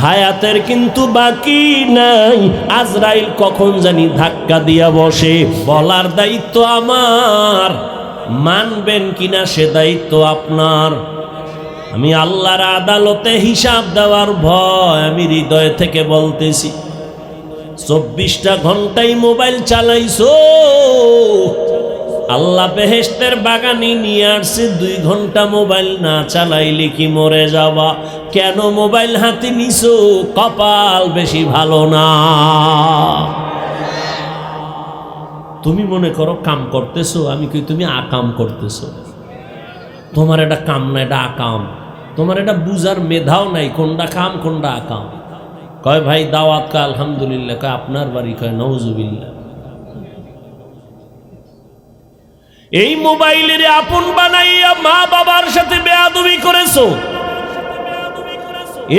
হায়াতের কিন্তু বাকি নাই। আজরাইল কখন জানি ধাক্কা দিয়া বসে। বলার দায়িত্ব আমার, মানবেন কিনা সে দায়িত্ব আপনার। আমি আল্লাহর আদালতে হিসাব দেওয়ার ভয় আমি হৃদয় থেকে বলতেছি। 24টা ঘন্টাই মোবাইল চালাইছো, আল্লাহ বেহেশতের বাগানে নিয়ে আসছে। 2 ঘন্টা মোবাইল না চালাইলে কি মরে যাবা? কেন মোবাইল হাতে নিছো? কপাল বেশি ভালো না। তুমি মনে করো কাম করতেছো, আমি কি তুমি আকাম করতেছো? তোমার এটা কাম না, এটা আকাম। তোমার এটা বুঝার মেধাও নাই কোনটা কাম কোনটা আকাম। কয় ভাই দাওয়াত, কা আলহামদুলিল্লাহ। কয় আপনার বাড়ি? কয় নওজুবিল্লাহ। এই মোবাইলের আপন বানাইয়া মা বাবার সাথে বেয়াদবি করেছো।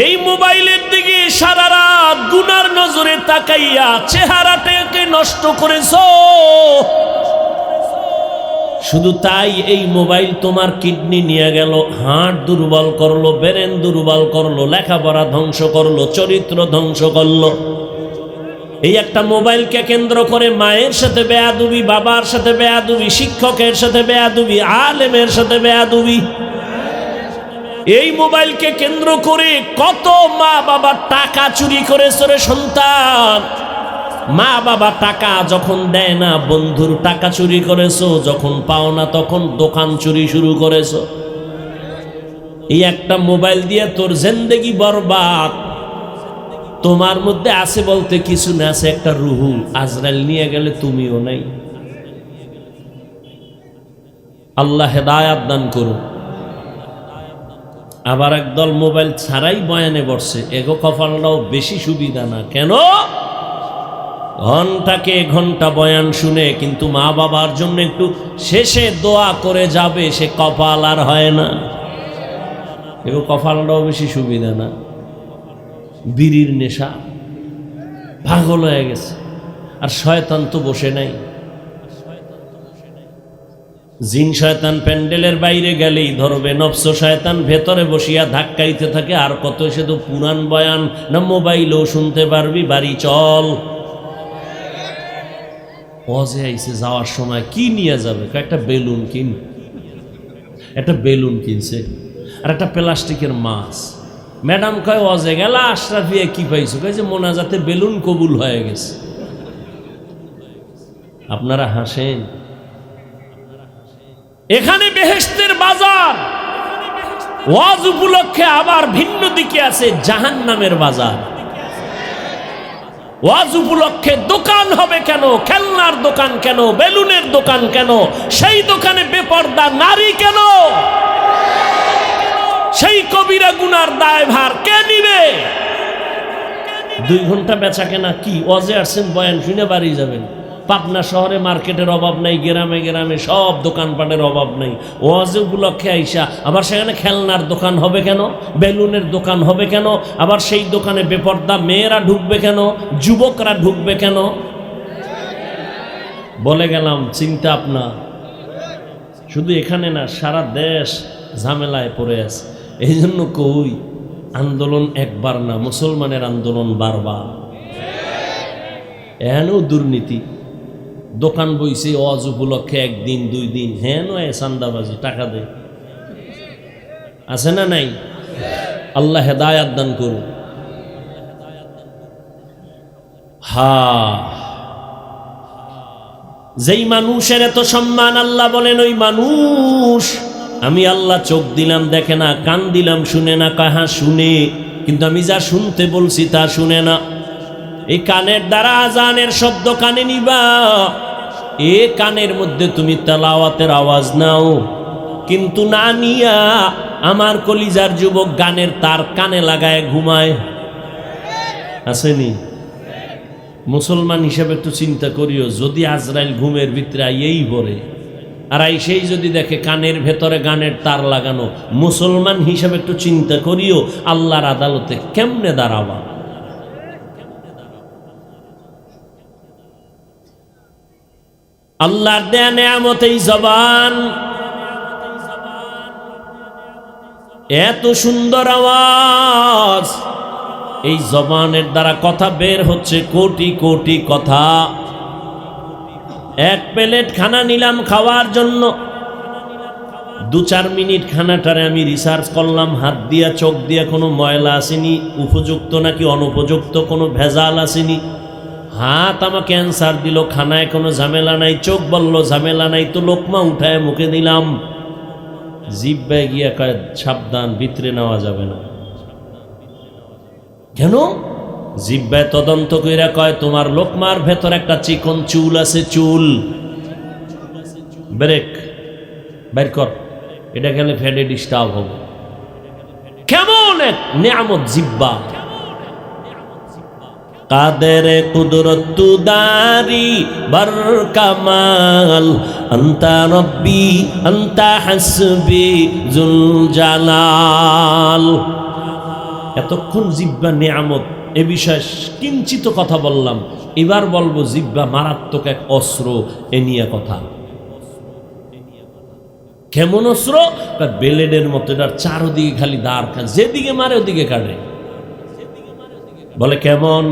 এই মোবাইলের দিকে সারা রাত গুনার নজরে তাকাইয়া চেহারাটাকে নষ্ট করেছো। শুধু তাই, এই মোবাইল তোমার কিডনি নিয়ে গেল, হার্ট দুর্বল করলো, ব্রেন দুর্বল করলো, লেখাপড়া ধ্বংস করলো, চরিত্র ধ্বংস করলো। এই একটা মোবাইলকে কেন্দ্র করে মায়ের সাথে বেয়াদবি, বাবার সাথে বেয়াদবি, শিক্ষকের সাথে বেয়াদবি, আলেমের সাথে বেয়াদবি। এই মোবাইলকে কেন্দ্র করে কত মা বাবা টাকা চুরি করেছে রে সন্তান। মা বাবা টাকা যখন দেয় না, বন্ধুর টাকা চুরি করেছো, যখন পাও না তখন দোকান চুরি শুরু করেছো। এই একটা মোবাইল দিয়ে তোর জিন্দেগি বরবাদ। তোমার মধ্যে আছে বলতে কিছু না, আছে একটা রুহু। আজরাইল নিয়ে গেলে তুমিও নাই। আল্লাহ হেদায়াত দান করুন। আবার একদল মোবাইল ছাড়াই বয়ানে বসছে, এগো কপালটাও বেশি সুবিধা না। কেন? ঘন্টাকে ঘন্টা বয়ান শুনে কিন্তু মা বাবার জন্য একটু শেষে দোয়া করে যাবে, সে কপাল আর হয় না। এগো কপালটাও বেশি সুবিধা না। বিড়ির নেশা, পাগল হয়ে গেছে। আর শয়তান তো বসে নাই। জিন শয়তান প্যান্ডেলের বাইরে গেলেই ধরবে, নফস শয়তান ভেতরে বসিয়া ধাক্কাইতে থাকে। আর কত সে তো পুরান বয়ান না মোবাইলও শুনতে পারবি, বাড়ি চল। ওয়াজে আইছে, যাওয়ার সময় কি নিয়ে যাবে? একটা বেলুন কিন, একটা বেলুন কিনছে আর একটা প্লাস্টিকের মাছ। ম্যাডাম কয় ওয়াজে গেলা, আশরাফিয়া কি পাইছো? কয় যে মোনাজাতে বেলুন কবুল হয়ে গেছে। আপনারা হাসেন। এখানে বেহেশতের বাজার, ওয়াজ উপলক্ষে আবার ভিন্ন দিকে আছে জাহান্নামের বাজার। ওয়াজ উপলক্ষে দোকান হবে কেন? খেলনার দোকান কেন? বেলুনের দোকান কেন? সেই দোকানে বেপর্দা নারী কেন? সেই কবিরা গুনার দায়ভার কে নিবে? 2 ঘন্টা বেচা কেনা কি? ওয়াজে আসছেন, বয়ান শুনে বাড়ি যাবেন। পাবনা শহরে মার্কেটের অভাব নাই, গ্রামে গ্রামে সব দোকানপাটের অভাব নাই। ওয়াজে উপলক্ষে আইসা আবার সেখানে খেলনার দোকান হবে কেন? বেলুনের দোকান হবে কেন? আবার সেই দোকানে বেপর্দা মেয়েরা ঢুকবে কেন? যুবকরা ঢুকবে কেন? বলে গেলাম, চিন্তা আপনার। শুধু এখানে না, সারা দেশ ঝামেলায় পড়ে আছে। এই জন্য কই, আন্দোলন একবার না, মুসলমানের আন্দোলন বারবার। এখানেও দুর্নীতি। দোকান বইছে ওয়াজ উপলক্ষে 1 দিন 2 দিন, হ্যাঁ নয় চান্দাবাজি, টাকা দেয়। আছে না নাই? আল্লাহ হেদায়াত দান করুন। যেই মানুষের এত সম্মান, আল্লাহ বলেন ওই মানুষ আমি আল্লাহ চোখ দিলাম দেখে না, কান দিলাম শুনে না। কাহা শুনে, কিন্তু আমি যা শুনতে বলছি তা শুনে না। এই কানের দ্বারা আজানের শব্দ কানে নিবা, এ কানের মধ্যে তুমি তেলাওয়াতের আওয়াজ নাও, কিন্তু না নিয়া আমার কলিজার যুবক গানের তার কানে লাগায় ঘুমায়। আসেনি? মুসলমান হিসেবে একটু চিন্তা করিও, যদি আজরাইল ঘুমের ভিতরে আইয়েই পড়ে আর সেই যদি দেখে কানের ভেতরে গানের তার লাগানো, মুসলমান হিসেবে একটু চিন্তা করিও আল্লাহর আদালতে কেমনে দাঁড়াবা। আল্লাহর দেয়া নেয়ামত এই জবান, এত সুন্দর আওয়াজ, এই জবানের দ্বারা কথা বের হচ্ছে কোটি কোটি কথা। এক প্লেট খানা নিলাম খাওয়ার জন্য, 2-4 মিনিট খানাটারে আমি রিসার্চ করলাম, হাত দিয়া চোখ দিয়া কোনো ময়লা আসেনি, উপযুক্ত নাকি অনুপযুক্ত কোনো ভেজাল আসেনি। হাত আমাকে অ্যান্সার দিল খানায় কোনো ঝামেলা নাই, চোখ বলল ঝামেলা নাই, তো লোকমা উঠায় মুখে দিলাম। জিহ্বায় গিয়া কয় সাবধান, ভিতরে নেওয়া যাবে না। কেন? জিহ্বায় তদন্ত কইরা কয় তোমার লোকমার ভেতর একটা চিকন চুল আছে, চুল ব্রেক বের কর, এটা গেলে ফেডে ডিস্টার্ব হবে। কেমন এক নিয়ামত জিহ্বা! কাদের কুদরত দারি বার কামাল, আন্তা রব্বি আন্তা হাসবি জুল জালাল। এতক্ষণ জিহ্বা নিয়ামত, এ বিষয়ে কিঞ্চিত কথা বললাম, এবার বলবো জিহ্বা মারাত্মক এক অস্ত্র, এ নিয়ে কথা। কেমন অস্ত্র? বেলেডের মতো, এটার চারদিকে খালি দাঁড়, যেদিকে মারে ওদিকে কাটে। বলে কেমন?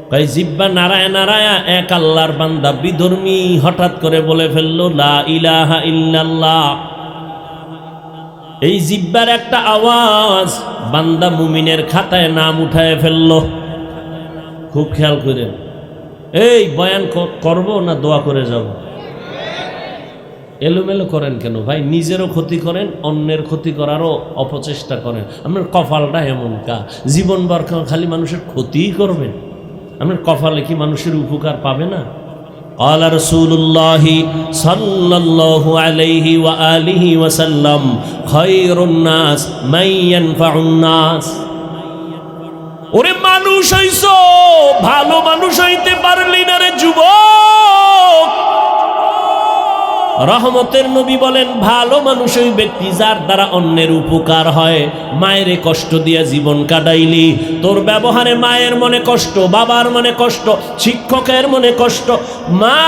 ভাই জিহ্বা নারায় নারায়া এক আল্লাহর বান্দা বিধর্মী হঠাৎ করে বলে ফেললো লা ইলাহা ইল্লাল্লাহ। এই জিহ্বার একটা আওয়াজ বান্দা মুমিনের খাতায় নাম উঠায় ফেললো। খুব খেয়াল করেন। এই বয়ান করব না দোয়া করে যাব? এলোমেলো করেন কেন ভাই? নিজেরও ক্ষতি করেন, অন্যের ক্ষতি করারও অপচেষ্টা করেন। আপনার কপালটা এমন কা, জীবনভর খালি মানুষের ক্ষতিই করবেন। আপনার কপালে কি মানুষের উপকার পাবে না? قال رسول الله صلى الله عليه وآله وسلم خير الناس من ينفع الناس। ওরে মানুষ হইছো, ভালো মানুষ হইতে পারলি না রে যুবক। রহমতের নবী বলেন ভালো মানুষ ওই ব্যক্তি যার দ্বারা অন্যের উপকার হয়। মায়েরে কষ্ট দিয়া জীবন কাটাইলি, তোর ব্যবহারে মায়ের মনে কষ্ট, বাবার মনে কষ্ট, শিক্ষকের মনে কষ্ট। মা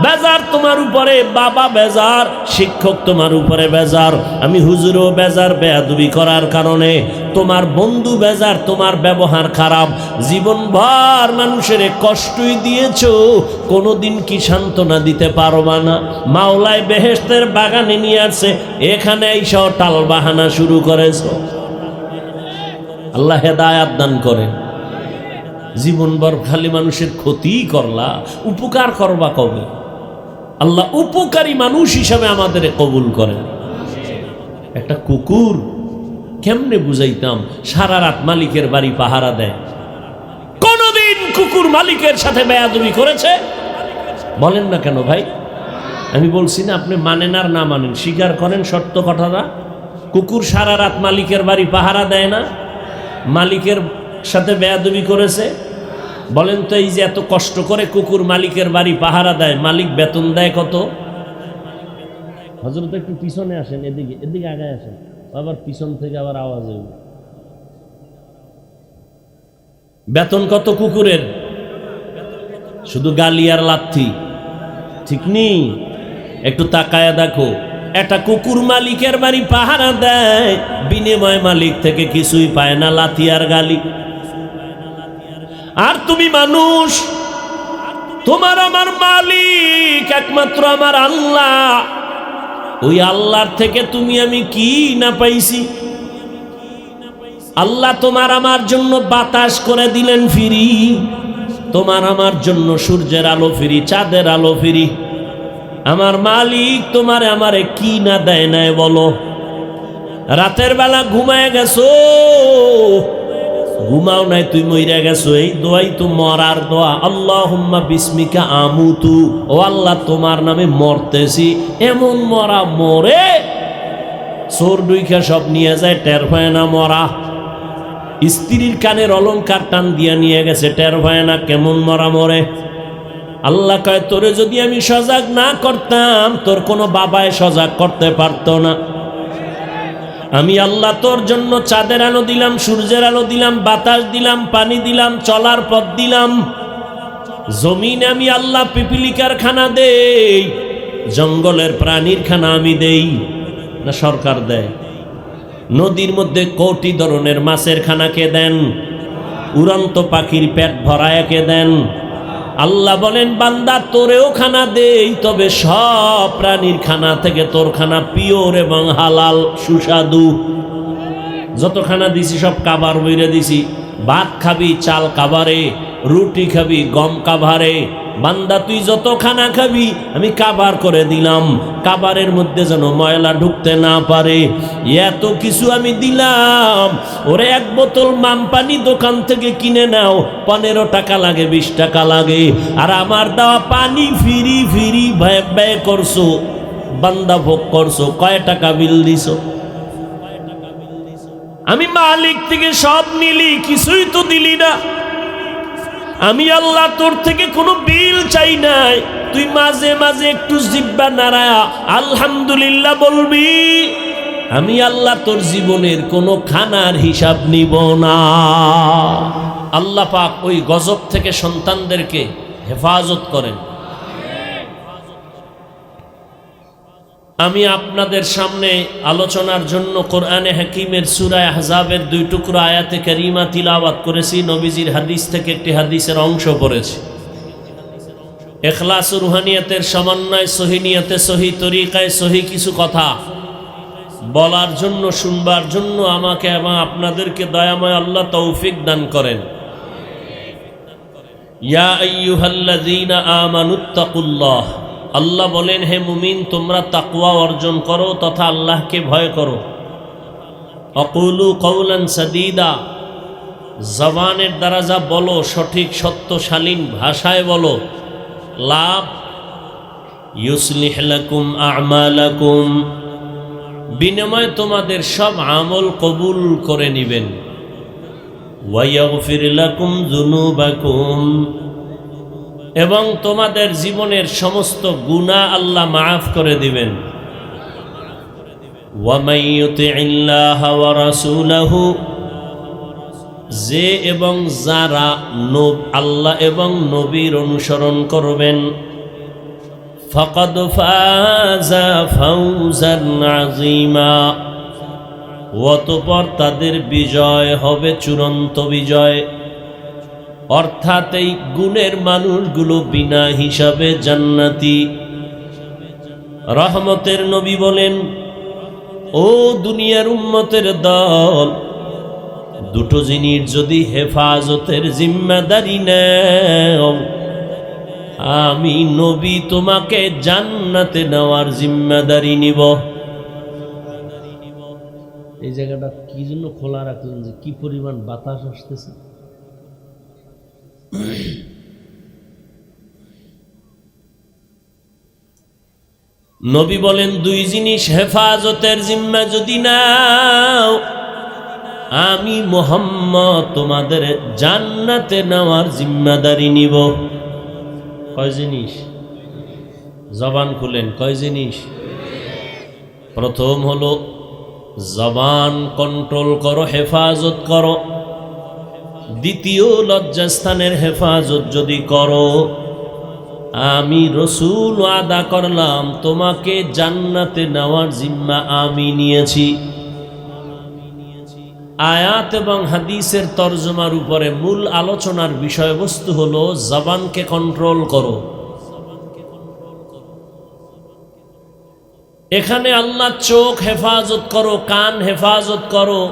বেজার তোমার উপরে, বাবা বেজার, শিক্ষক তোমার উপরে বেজার, আমি হুজুরও বেজার বেয়াদবি করার কারণে, তোমার বন্ধু বেজার তোমার ব্যবহার খারাপ। জীবনভর মানুষের কষ্টই দিয়েছ, কোনোদিন কি সান্ত্বনা দিতে পারবা না? মাওলায় বেহেশতের বাগানে নিয়ে আসছে, এখানে এইসব টাল বাহানা শুরু করেছ। আল্লাহ হেদায়াত দান করেন। জীবনভর খালি মানুষের ক্ষতি করলা, উপকার করবা কবে? আল্লাহ উপকারী মানুষ হিসাবে আমাদের কবুল করেন। একটা কুকুর কেমনে বুঝাইতাম, সারা রাত মালিকের বাড়ি পাহারা দেয়। কোনদিন কুকুর মালিকের সাথে বেয়াদবি করেছে? বলেন না কেন ভাই? আমি বলছি না আপনি মানেন আর না মানেন, স্বীকার করেন সত্য কথাটা। কুকুর সারা রাত মালিকের বাড়ি পাহারা দেয় না? মালিকের সাথে বেয়াদবি করেছে? বলেন তো, এই যে এত কষ্ট করে কুকুর মালিকের বাড়ি পাহারা দেয়, মালিক বেতন দেয় কত? হযরত একটু পিছনে আসেন, এদিকে এদিকে আগায় আসেন, আবার পিছন থেকে আবার আওয়াজ হইল। বেতন কত কুকুরের? শুধু গালি আর লাথি, ঠিক নেই? একটু তাকায়া দেখো, একটা কুকুর মালিকের বাড়ি পাহারা দেয়, বিনিময় মালিক থেকে কিছুই পায় না, লাথি আর গালি। আর তুমি মানুষ, তোমার আমার মালিক একমাত্র আমার আল্লাহ। ওই আল্লাহর থেকে তুমি আমি কি না পাইছি? আল্লাহ তোমার আমার জন্য বাতাস করে দিলেন ফ্রি, তোমার আমার জন্য সূর্যের আলো ফ্রি, চাঁদের আলো ফ্রি। আমার মালিক তোমারে আমারে কি না দেয় নাই বলো? রাতের বেলা ঘুমায় গেছো, ঘুমাও নাই, তুই মইরা গেছো, এই দোয়াই তো মরার দোয়া। আল্লাহুম্মা বিসমিকা আমুতু, ও আল্লাহ তোমার নামে মরতেছি। এমন মরা মরে চোর ডুইখা সব নিয়ে যায়, টের পায় না মরা। স্ত্রীর কানের অলংকার টান দিয়া নিয়ে গেছে, টের পায় না কেমন মরা মরে। আল্লাহ কয় তোরে যদি আমি সজাগ না করতাম, তোর কোনো বাবায় সজাগ করতে পারতো না। আমি আল্লাহ তোর জন্য চাঁদের আলো দিলাম, সূর্যের আলো দিলাম, বাতাস দিলাম, পানি দিলাম, চলার পথ দিলাম। জমিনে আমি আল্লাহ পিপিলিকার খানা দেই, জঙ্গলের প্রাণীর খানা আমি দেই না সরকার দেয়? নদীর মধ্যে কোটি ধরনের মাছের খানা কে দেন? উড়ন্ত পাখির পেট ভরায়কে দেন। আল্লাহ বলেন বান্দা তোরেও খানা দেই, তবে সব প্রাণীর খানা থেকে তোর খানা পিওর এবং হালাল সুস্বাদু। যত খানা দিছি সব কাবার বইরে দিছি। ভাত খাবি চাল কাবারে, রুটি খাবি গম কাভারে। বান্দা তুই যত খানা খাবি আমি কাবার করে দিলাম, কাবারের মধ্যে যেন ময়লা ঢুকতে না পারে। এত কিছু আমি দিলাম। ওরে এক বোতল মামপানি দোকান থেকে কিনে নাও, 15 টাকা লাগে, 20 টাকা লাগে। আর আমার দেওয়া পানি ফিরি ফিরি ব্যয় করছো, বান্দা ভোগ করছো, কয় টাকা বিল দিছো? আমি মালিক থেকে সব নিলি, কিছুই তো দিলি না। আমি আল্লাহ তোর থেকে কোনো বিল চাই নাই। তুই মাঝে মাঝে একটু জিহ্বা নাড়ায়া আলহামদুলিল্লাহ বলবি। আমি আল্লাহ তোর জীবনের কোনো খানার হিসাব নিব না। আল্লাহ পাক ওই গজব থেকে সন্তানদেরকে হেফাজত করেন। আমি আপনাদের সামনে আলোচনার জন্য কোরআনে হাকিমের সূরা আহজাবের 2 টুকরা আয়াতে কারিমা তিলাওয়াত করেছি। নবীজির হাদিস থেকে একটি হাদিসের অংশ পড়েছি। ইখলাস ও রুহানিয়াতের সমন্বয়, সহি নিয়তে, সহি তরিকায়, সহি কিছু কথা বলার জন্য, শুনবার জন্য আমাকে এবং আপনাদেরকে দয়াময় আল্লাহ তৌফিক দান করেন। ইয়া আইয়ুহাল্লাযীনা আমানুত্তাকুল্লাহ, আল্লাহ বলেন হে মুমিন তোমরা তাকওয়া অর্জন করো তথা আল্লাহকে ভয় করো। আকুলু কওলান সাদীদা, জবানের দ্বারা যা বলো সঠিক সত্যশালীন ভাষায় বলো। লাভ, ইউসলিহ লাকুম আ'মালাকুম, বিনিময়ে তোমাদের সব আমল কবুল করে নিবেন। ওয়া ইয়াগফির লাকুম যুনুবাকুম, এবং তোমাদের জীবনের সমস্ত গুনাহ আল্লাহ মাফ করে দিবেন। ওয়া মান ইউতিইল্লাহ ওয়া রাসূলাহু, যে এবং যারা আল্লাহ এবং নবীর অনুসরণ করবেন, ফাকাদ ফাযা ফাওজান আযীমা, অতঃপর তাদের বিজয় হবে চূড়ান্ত বিজয়। অর্থাৎ এই গুণের মানুষগুলো বিনা হিসাবে জান্নাতি। রহমতের নবী বলেন, ও দুনিয়ার উম্মতের দল, দুটো জিনিস যদি হেফাজতের জিম্মাদারি নেও, আমি নবী তোমাকে জান্নাতে নেওয়ার জিম্মাদারি নিব। এই জায়গাটা কি জন্য খোলা রাখলেন, যে কি পরিমাণ বাতাস আসতেছে। নবী বলেন দুই জিনিস হেফাজতের জিম্মা যদি নাও, আমি মুহাম্মদ তোমাদের জান্নাতে নেওয়ার জিম্মাদারি নিব। কয় জিনিস? জবান খুলেন, কয় জিনিস? প্রথম হলো জবান কন্ট্রোল করো, হেফাজত করো। দ্বিতীয়, লজ্জাস্থানের হেফাজত যদি করো, আমি রসুল ওয়াদা করলাম তোমাকে জান্নাতে নেওয়ার জিম্মা আমি নিয়েছি। আয়াত এবং হাদিসের তরজমার উপরে মূল আলোচনার বিষয়বস্তু হলো জবানকে কন্ট্রোল করো। এখানে আল্লাহ চোখ হেফাজত করো, কান হেফাজত করো,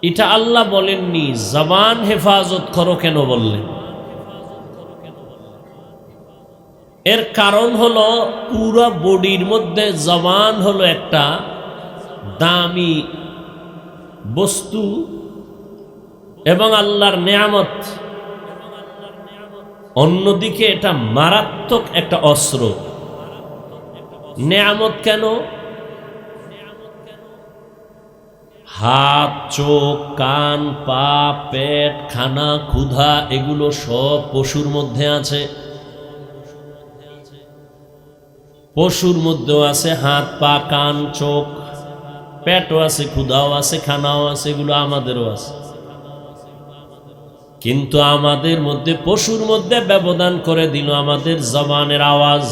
এটা আল্লাহ বলেননি। জবান হেফাজত করো কেন বললেন? এর কারণ হলো পুরো বডির মধ্যে জবান হলো একটা দামি বস্তু এবং আল্লাহর নেয়ামত। অন্যদিকে এটা মারাত্মক একটা অস্ত্র। নেয়ামত কেন? হাত, চোখ, কান, পা, পেট, খানা, ক্ষুধা, এগুলো সব পশুর মধ্যে আছে। পশুর মধ্যেও আছে হাত, পা, কান, চোখ, পেটও আছে, ক্ষুধাও আছে, খানাও আছে, এগুলো আমাদেরও আছে। কিন্তু আমাদের মধ্যে, পশুর মধ্যে ব্যবধান করে দিল আমাদের জবানের আওয়াজ।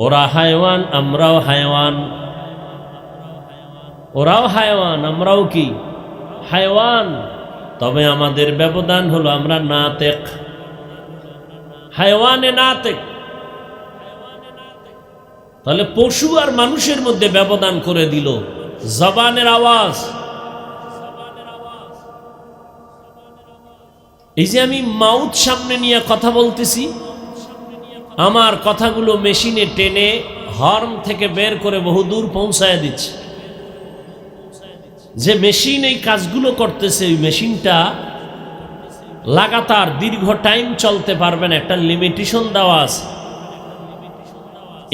ওরা হায়ওয়ান, আমরাও হায়ওয়ান। ওরাও হায়াওয়ান, আমরাও কি হায়াওয়ান। তবে আমাদের ব্যবধান হলো আমরা নাতেক, হায়াওয়ানে নাতেক। তাহলে পশু আর মানুষের মধ্যে ব্যবধান করে দিল জবানের আওয়াজ। এই যে আমি মাউথ সামনে নিয়ে কথা বলতেছি, আমার কথাগুলো মেশিনে টেনে হর্ন থেকে বের করে বহুদূর পৌঁছায় দিচ্ছে। যে মেশিন এই কাজগুলো করতেছে, ওই মেশিনটা লাগাতার দীর্ঘ টাইম চলতে পারবে না, একটা লিমিটেশন দেওয়া আছে।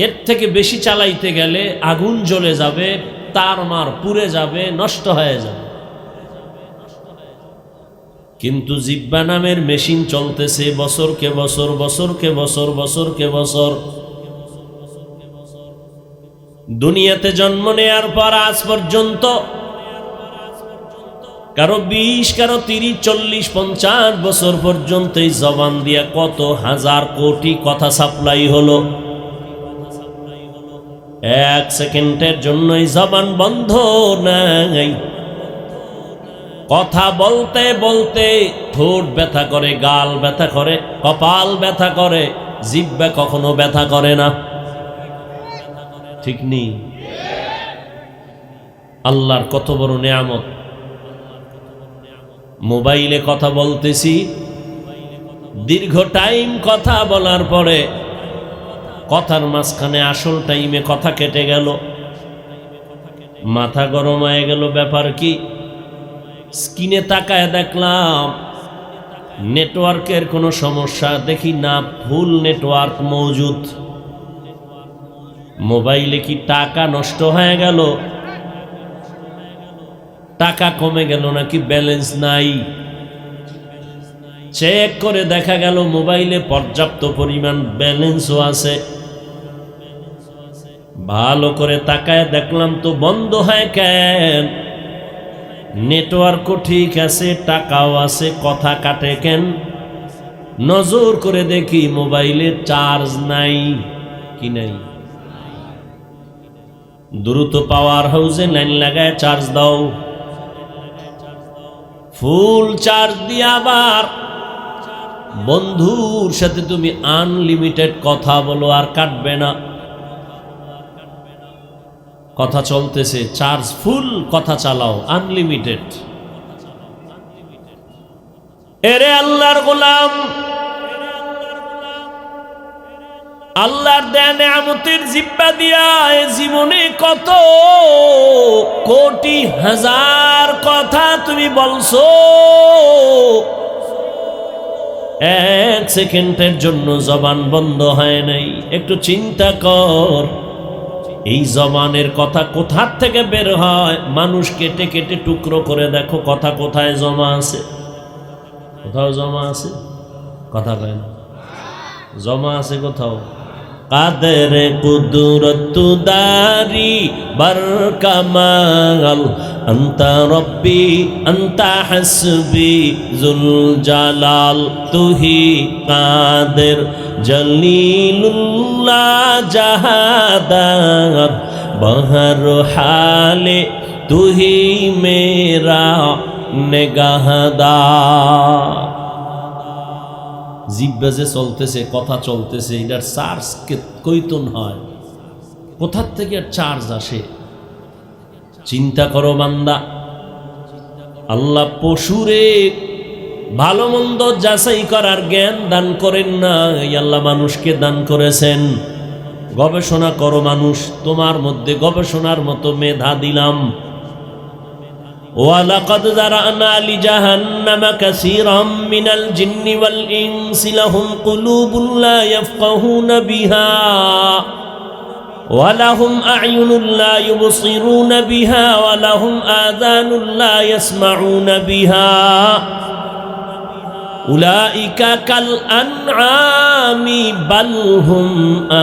এর থেকে বেশি চালাইতে গেলে আগুন জ্বলে যাবে, তার মার পুড়ে যাবে, নষ্ট হয়ে যাবে। কিন্তু জিহ্বা নামের মেশিন চলতেছে বছরকে বছর, বছরকে বছর, বছরকে বছর। দুনিয়াতে জন্ম নেয়ার পর আজ পর্যন্ত কারো 20, কারো 30, 40, 50 বছর পর্যন্ত এই জবান দিয়া কত হাজার কোটি কথা সাপ্লাই হলো। 1 সেকেন্ডের জন্য এই জবান বন্ধ নাই। কথা বলতে বলতে ঠোঁট ব্যথা করে, গাল ব্যথা করে, কপাল ব্যথা করে, জিহ্বা কখনো ব্যথা করে না। ঠিক নেই? আল্লাহর কত বড় নেয়ামত। মোবাইলে কথা বলতেছি, দীর্ঘ টাইম কথা বলার পরে কথার মাঝখানে আসল টাইমে কথা কেটে গেল, মাথা গরম হয়ে গেল। ব্যাপার কি? স্ক্রিনে তাকায় দেখলাম নেটওয়ার্কের কোনো সমস্যা, দেখি না ফুল নেটওয়ার্ক মজুদ। মোবাইলে কি টাকা নষ্ট হয়ে গেল, টাকা কমে গেল, নাকি ব্যালেন্স নাই? চেক করে দেখা গেল মোবাইলে পর্যাপ্ত পরিমাণ ব্যালেন্সও আছে। ভালো করে তাকায় দেখলাম তো বন্ধ হয় কেন? নেটওয়ার্কও ঠিক আছে, টাকাও আছে, কথা কাটে কেন? নজর করে দেখি মোবাইলে চার্জ নাই। কি নাই? দ্রুত পাওয়ার হাউসে লাইন লাগায় চার্জ দাও। ফুল চার্জ দিয়ে আবার বন্ধুর সাথে তুমি আনলিমিটেড কথা বলো, আর কাটবে না। কথা চলতেছে, চার্জ ফুল, কথা চালাও আনলিমিটেড। এরে আল্লাহর গোলাম, আল্লাহর দেয়া নেয়ামতের জিহ্বা দিয়া এ জীবনে কত কোটি হাজার কথা তুমি বলছো। 1 সেকেন্ডের জন্য জবান বন্ধ হয় নাই। একটু চিন্তা কর, এই জবানের কথা কোথা থেকে বের হয়? মানুষ কেটে কেটে টুকরো করে দেখো কথা কোথায় জমা আছে। কোথাও জমা আছে? কথা কয় না, জমা আছে কোথাও। কাদের কুদরত দারি বার কামাল, আন্তা রব্বি আন্তা হাসবি জুল জালাল, তুহি কাদের জলিলুল্লাহ জাহাদার, বহর হালে তুহি মেরা নেগাহদার। জিহ্বা যে চলতেছে, কথা চলতেছে, এটার চার্জ কইতন হয়, কোথার থেকে চার্জ আসে? চিন্তা করো বান্দা। আল্লাহ পশুরে ভালো মন্দ যাচাই করার জ্ঞান দান করেন না, আল্লাহ মানুষকে দান করেছেন। গবেষণা করো মানুষ, তোমার মধ্যে গবেষণার মতো মেধা দিলাম। ওয়ালাকাদ যারানা লিজাহান্নামা কাসীরাম মিনাল জিন্নি ওয়াল ইনসি লাহুম কুলুবুন লা ইয়াফকাহুনা বিহা ওয়া লাহুম আ'য়ুনুন লা ইউবসিরুনা বিহা ওয়া লাহুম আযানুন লা ইয়াসমাউনা বিহা উলাইকা কাল আনআমি বাল হুম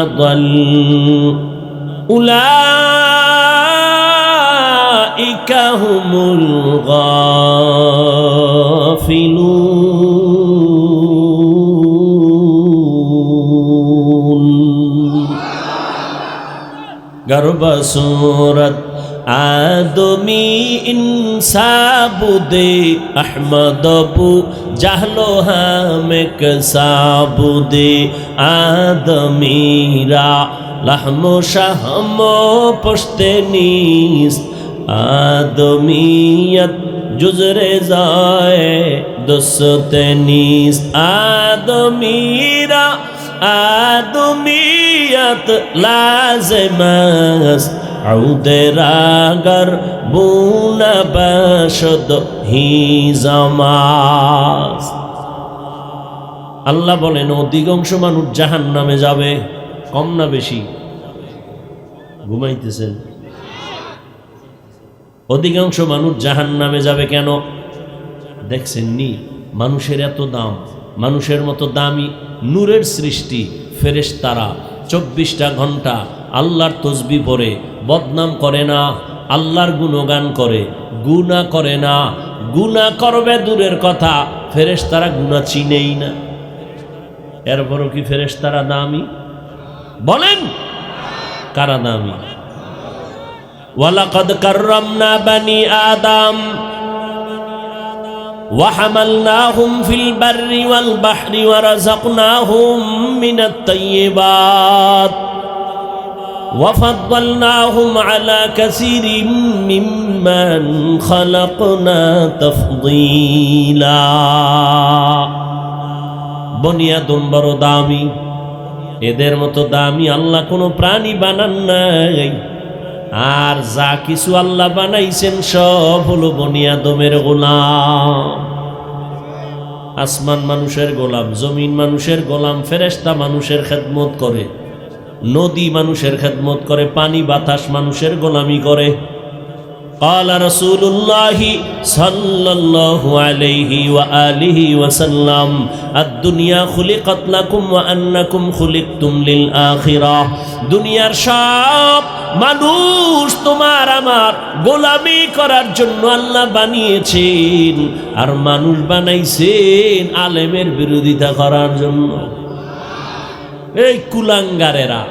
আযাল উলাইকা হুমুল গাফিলুন। গর্ব সূরত আদমি ইনসাবুদে আহমদবু জাহলো হামেক সাবুদে আদমিরা লাহমো শাহমো পশতে নিস আদমিয়ত জুজরে যায় দোসতে নিস আদমিরা আদমিয়ত লাজমাস আউদেরাগর বুনা বাশদ হি জামাস। আল্লাহ বলেন অধিকাংশ মানুষ জাহান্নামে যাবে। কম না বেশি? ঘুমাইতেছেন? অধিকাংশ মানুষ জাহান্নামে যাবে কেন? দেখছেন নি মানুষের এত দাম, মানুষের মতো দামি নূরের সৃষ্টি ফেরেশতারা 24টা ঘন্টা আল্লাহর তসবিহ পড়ে, বদনাম করে না, আল্লাহর গুণগান করে, গুনাহ করে না। গুনাহ করবে দূরের কথা, ফেরেশতারা গুনাহ চিনেই না। এরপরও কি ফেরেশতারা দামি? বলেন কারা দামি? ওয়ালাকাদ কাররামনা বানি আদম وحملناهم في البر والبحر ورزقناهم من الطيبات وفضلناهم على كثير ممن خلقنا تفضيلا। বনি আদম বড় দামি, এদের মতো দামি আল্লাহ কোনো প্রাণী বানান নাই। আর যা কিছু আল্লাহ বানাইছেন সব হলো বনি আদমের গোলাম। আসমান মানুষের গোলাম, জমিন মানুষের গোলাম, ফেরেশতা মানুষের খেদমত করে, নদী মানুষের খেদমত করে, পানি বাতাস মানুষের গোলামি করে। قال رسول الله صلى الله عليه وآله وسلم الدنيا خلقت لكم وأنكم خلقتم للآخرة। দুনিয়ার সব মানুষ তোমার আমার গোলামি করার জন্য আল্লাহ বানিয়েছেন, আর মানুষ বানাইছেন আলেমের বিরোধিতা করার জন্য। এই কুলাঙ্গারেরা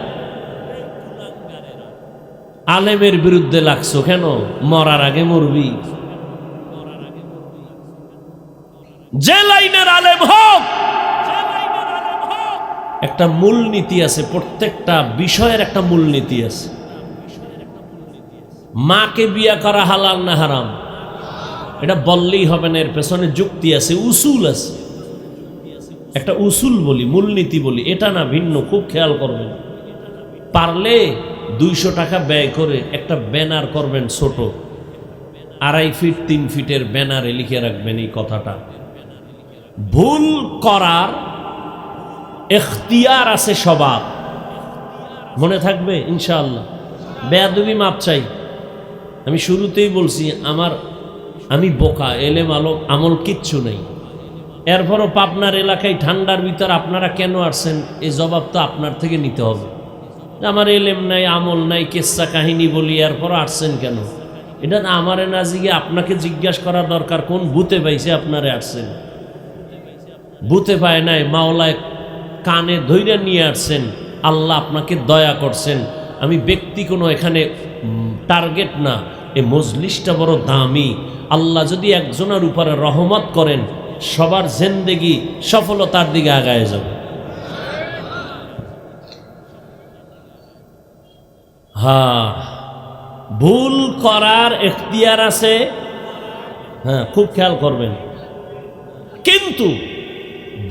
আলেমের বিরুদ্ধে লাগছো কেন? মরার আগে মরবি। যে লাইনের আলেম হোক, একটা মূলনীতি আছে, প্রত্যেকটা বিষয়ের একটা মূলনীতি আছে। মাকে বিয়া করা হালাল না হারাম এটা বললেই হবে না, এর পেছনে যুক্তি আছে, উসুল আছে। একটা উসুল বলি, মূলনীতি বলি, এটা না ভিন্ন। খুব খেয়াল করবেন, পারলে 200 টাকা ব্যয় করে একটা ব্যানার করবেন, ছোট 2.5 ফিট 3 ফিটের ব্যানারে লিখে রাখবেন এই কথাটা। ভুল করার এখতিয়ার আছে সবার, মনে থাকবে ইনশাআল্লাহ। বেয়াদবি মাপ চাই। আমি শুরুতেই বলছি আমি বোকা, এলেম আমল কিচ্ছু নেই। এরপরও পাবনার এলাকায় ঠান্ডার ভিতর আপনারা কেন আসছেন, এই জবাব তো আপনার থেকে নিতে হবে। আমার এলেম নাই, আমল নাই, কেচ্ছা কাহিনী বলি, এরপর আসছেন কেন? এটা না আমারে না জিগে আপনাকে জিজ্ঞাসা করা দরকার, কোন ভূতে পাইছে আপনারে আসছেন? ভূতে পায় নাই, মাওলায় কানে ধইরা নিয়ে আসছেন, আল্লাহ আপনাকে দয়া করছেন। আমি ব্যক্তি কোনো এখানে টার্গেট না, এই মজলিসটা বড় দামি। আল্লাহ যদি একজনের উপরে রহমত করেন, সবার জিন্দেগি সফলতার দিকে আগায় যাবে। হ্যাঁ, ভুল করার এখতিয়ার আছে, হ্যাঁ খুব খেয়াল করবেন, কিন্তু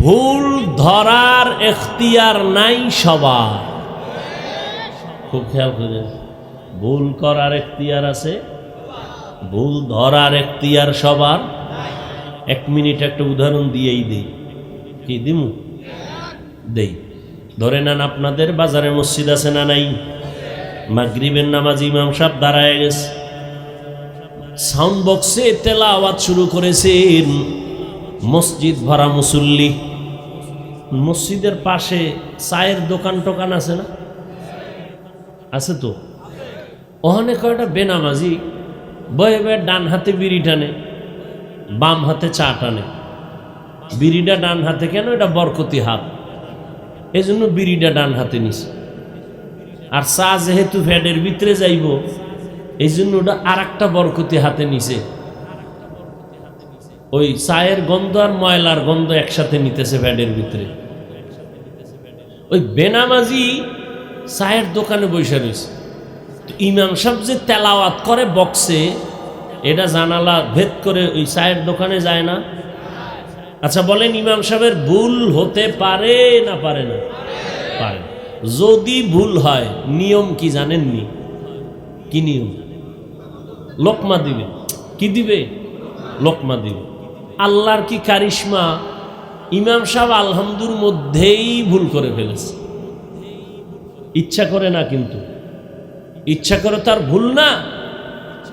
ভুল ধরার এখতিয়ার নাই সবার। খুব খেয়াল করেন, ভুল করার এখতিয়ার আছে, ভুল ধরার এখতিয়ার সবার। 1 মিনিট একটা উদাহরণ দিয়েই দেই। কি দিমু? দেই। ধরে নেন আপনাদের বাজারে মসজিদ আছে না নাই? মাগরিবের নামাজ ইমাম সাহেব দাঁড়ায় গেছে, সাউন্ড বক্সে তেলাওয়াত শুরু করেছেন, মসজিদ ভরা মুসল্লি। মসজিদের পাশে চায়ের দোকান টোকান আছে না? আছে তো। ওখানে কয়টা বেনামাজি বয়ে বয়ে ডান হাতে বিড়ি টানে, বাম হাতে চা টানে। বিড়িটা ডান হাতে কেন? এটা বরকতি হাত, এই জন্য বিড়িটা ডান হাতে নিছে। আর চা যেহেতু ফ্যাডের ভিতরে যাইব, এই জন্য ওটা আর একটা বরকতি হাতে নিছে, ওই চায়ের গন্ধ আর ময়লার গন্ধ একসাথে নিতেছে ব্যাডের ভিতরে। ওই বেনামাজি চায়ের দোকানে বসে রয়েছে, তো ইমাম সাহেব যে তেলাওয়াত করে বক্সে, এটা জানালা ভেদ করে ওই চায়ের দোকানে যায় না? আচ্ছা বলেন, ইমাম সাহেবের ভুল হতে পারে না পারে না? পারে। যদি ভুল হয় নিয়ম কি জানেননি? কি নিয়ম? লোকমা দিবে। কি দিবে? লোকমা দিবে। আল্লাহর কি কারিশমা, ইমাম সাহেব আলহামদুর মধ্যেই ভুল করে ফেলেছে। ইচ্ছা করে না, কিন্তু ইচ্ছা করে তার ভুল না,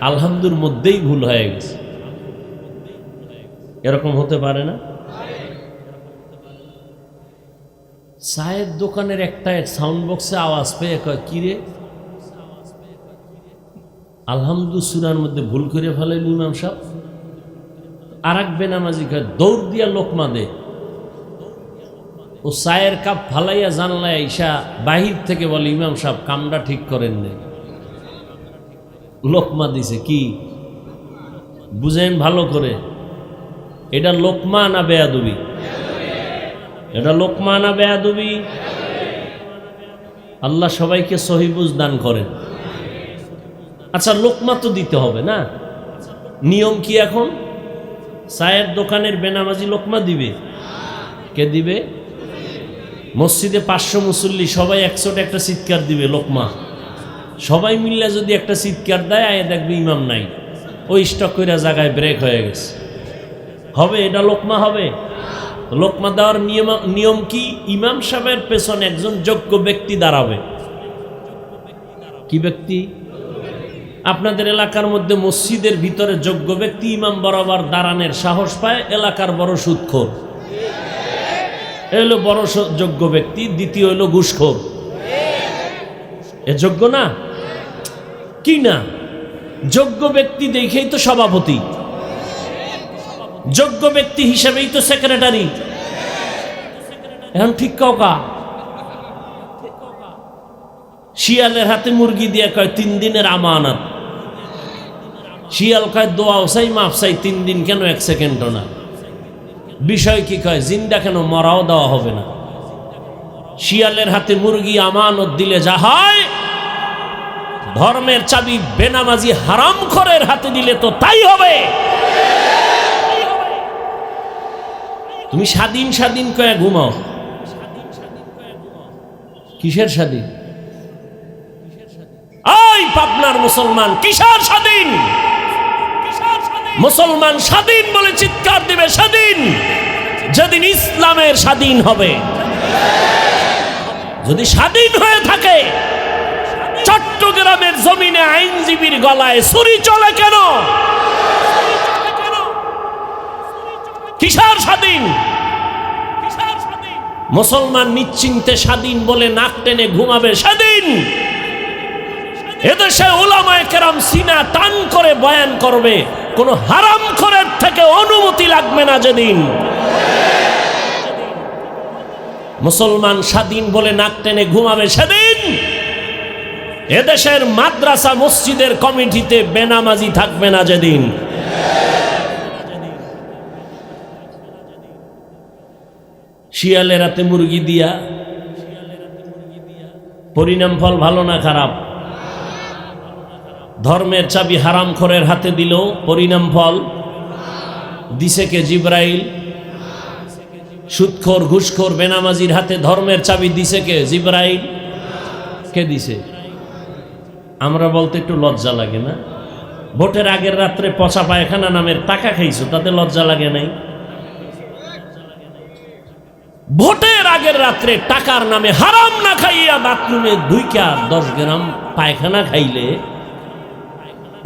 আলহামদুর মধ্যেই ভুল হয়ে গেছে। এরকম হতে পারে না? চায়ের দোকানের একটা সাউন্ড বক্সে আওয়াজ পেয়ে কয়, কিরে আলহামদু সূরার মধ্যে ভুল করে ফেলেন ইমাম সাহেব। আর এক বেনামাজি কয়, দৌড় দিয়া লোকমা দে। ও চায়ের কাপ ফালাইয়া জানলায় আইসা বাহির থেকে বলে, ইমাম সাহেব কামটা ঠিক করেন নাই। লোকমা দিছে। কি বুঝেন ভালো করে, এটা লোকমা না বেয়াদবি? এটা লোকমা না বেয়াদবি? আল্লাহ সবাইকে সহি বুঝ দান করেন। আচ্ছা, লোকমা তো দিতে হবে না? নিয়ম কি এখন? চায়ের দোকানের বেনামাজি লোকমা দিবে? কে দিবে? মসজিদে 500 মুসল্লি সবাই একশোটা একটা চিৎকার দিবে লোকমা। সবাই মিললে যদি একটা চিৎকার দেয়, আয় দেখবে ইমাম নাই, ওই স্টক করে জায়গায় ব্রেক হয়ে গেছে। হবে এটা লোকমা? হবে? লোকমা দেওয়ার নিয়ম কি? ইমাম সাহেবের পেছনে একজন যোগ্য ব্যক্তি দাঁড়াবে। কি ব্যক্তি? আপনাদের এলাকার মধ্যে মসজিদের ভিতরে যোগ্য ব্যক্তি ইমাম বরাবর দাঁড়ানোর সাহস পায় এলাকার বড় সুদখোর, এলো বড় যোগ্য ব্যক্তি। দ্বিতীয় হলো ঘুষখোর। এ যোগ্য না? কি না? যোগ্য ব্যক্তি দেখেই তো সভাপতি, যোগ্য ব্যক্তি হিসেবেই তো সেক্রেটারি। এখন ঠিক কাউকা শিয়ালের হাতে মুরগি দিয়ে কয় 3 দিনের আমানত। শিয়াল কয় দোয়াও চাই, মাফ চাই, 3 দিন কেন 1 সেকেন্ডও না। বিষয় কি? কয় জিন্দা কেন, মরাও দেওয়া হবে না। শিয়ালের হাতে মুরগি আমানত দিলে যা হয়, ধর্মের চাবি বেনামাজি হারামখোরের হাতে দিলে তো তাই হবে। তুমি স্বাধীন স্বাধীন কয়ে ঘুমাও। কিসের স্বাধীন? ওই পাবনার মুসলমান কিসের স্বাধীন? মুসলমান স্বাধীন বলে চিৎকার দিবে স্বাধীন যেদিন ইসলামের স্বাধীন হবে। যদি স্বাধীন হয়ে থাকে, চট্টগ্রামের জমিনে আইনজীবীর গলায় ছুরি চলে কেন? কিসের স্বাধীন? মুসলমান নিশ্চিন্তে স্বাধীন বলে নাক টেনে ঘুমাবে স্বাধীন। এদেশে উলামায়ে কেরাম সিনা টান করে বয়ান করবে, কোন হারামখোরের থেকে অনুমতি লাগবে না যেদিন। মুসলমান স্বাধীন বলে নাক টেনে ঘুমাবে সেদিন। এদেশের মাদ্রাসা মসজিদের কমিটিতে বেনামাজি থাকবে না যেদিন। শিয়ালের হাতে মুরগি দিয়া পরিণাম ফল ভালো না খারাপ? ধর্মের চাবি হারামখোরের হাতে দিল, পরিণাম ফল দিছে কে? জিব্রাইল। সুদখোর ঘুষখোর বেনামাজির হাতে ধর্মের চাবি দিছে কে? জিব্রাইল। কে দিছে? আমরা বলতে একটু লজ্জা লাগে না? ভোটের আগের রাত্রে পচা পায়খানা নামের টাকা খাইছো, তাতে লজ্জা লাগে নাই? ভোটের আগের রাত্রে টাকার নামে হারাম না খাইয়া বাথরুমে 10 গ্রাম পায়খানা খাইলে,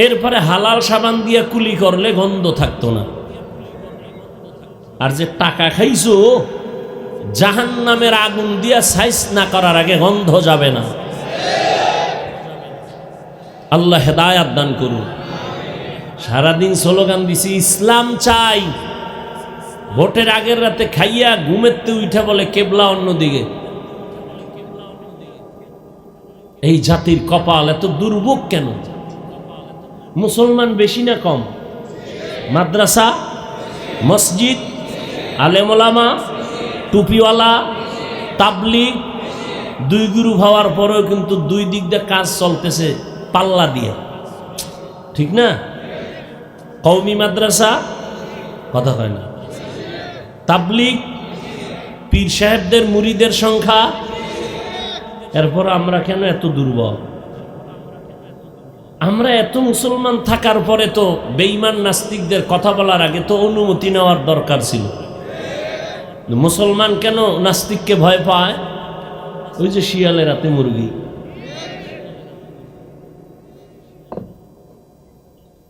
এরপরে হালাল সাবান দিয়া কুলি করলে গন্ধ থাকতো না। আর যে টাকা খাইছো, জাহান্নামের আগুন দিয়া সাইজ না করার আগে গন্ধ যাবে না। আল্লাহ হেদায়াত দান করুন। সারাদিন স্লোগান দিছি ইসলাম চাই, ভোটের আগের রাতে খাইয়া ঘুমেতে উঠে বলে কেবলা অন্যদিকে। এই জাতির কপাল এত দুর্ভোগ কেন? মুসলমান বেশি না কম? মাদ্রাসা, মসজিদ, আলেম ওলামা, টুপিওয়ালা, তাবলিগ, দুই গ্রুপ হওয়ার পরেও কিন্তু দুই দিক দিয়ে কাজ চলতেছে পাল্লা দিয়ে, ঠিক না? কওমি মাদ্রাসা, কথা কয় না, তাবলিগ, পীর সাহেবদের মুরিদের সংখ্যা, এরপর আমরা কেন এত দুর্বল? আমরা এত মুসলমান থাকার পরে তো বেঈমান নাস্তিকদের কথা বলার আগে তো অনুমতি নেওয়ার দরকার ছিল। মুসলমান কেন নাস্তিককে ভয় পায়? ওই যে শিয়ালের রাতে মুরগি।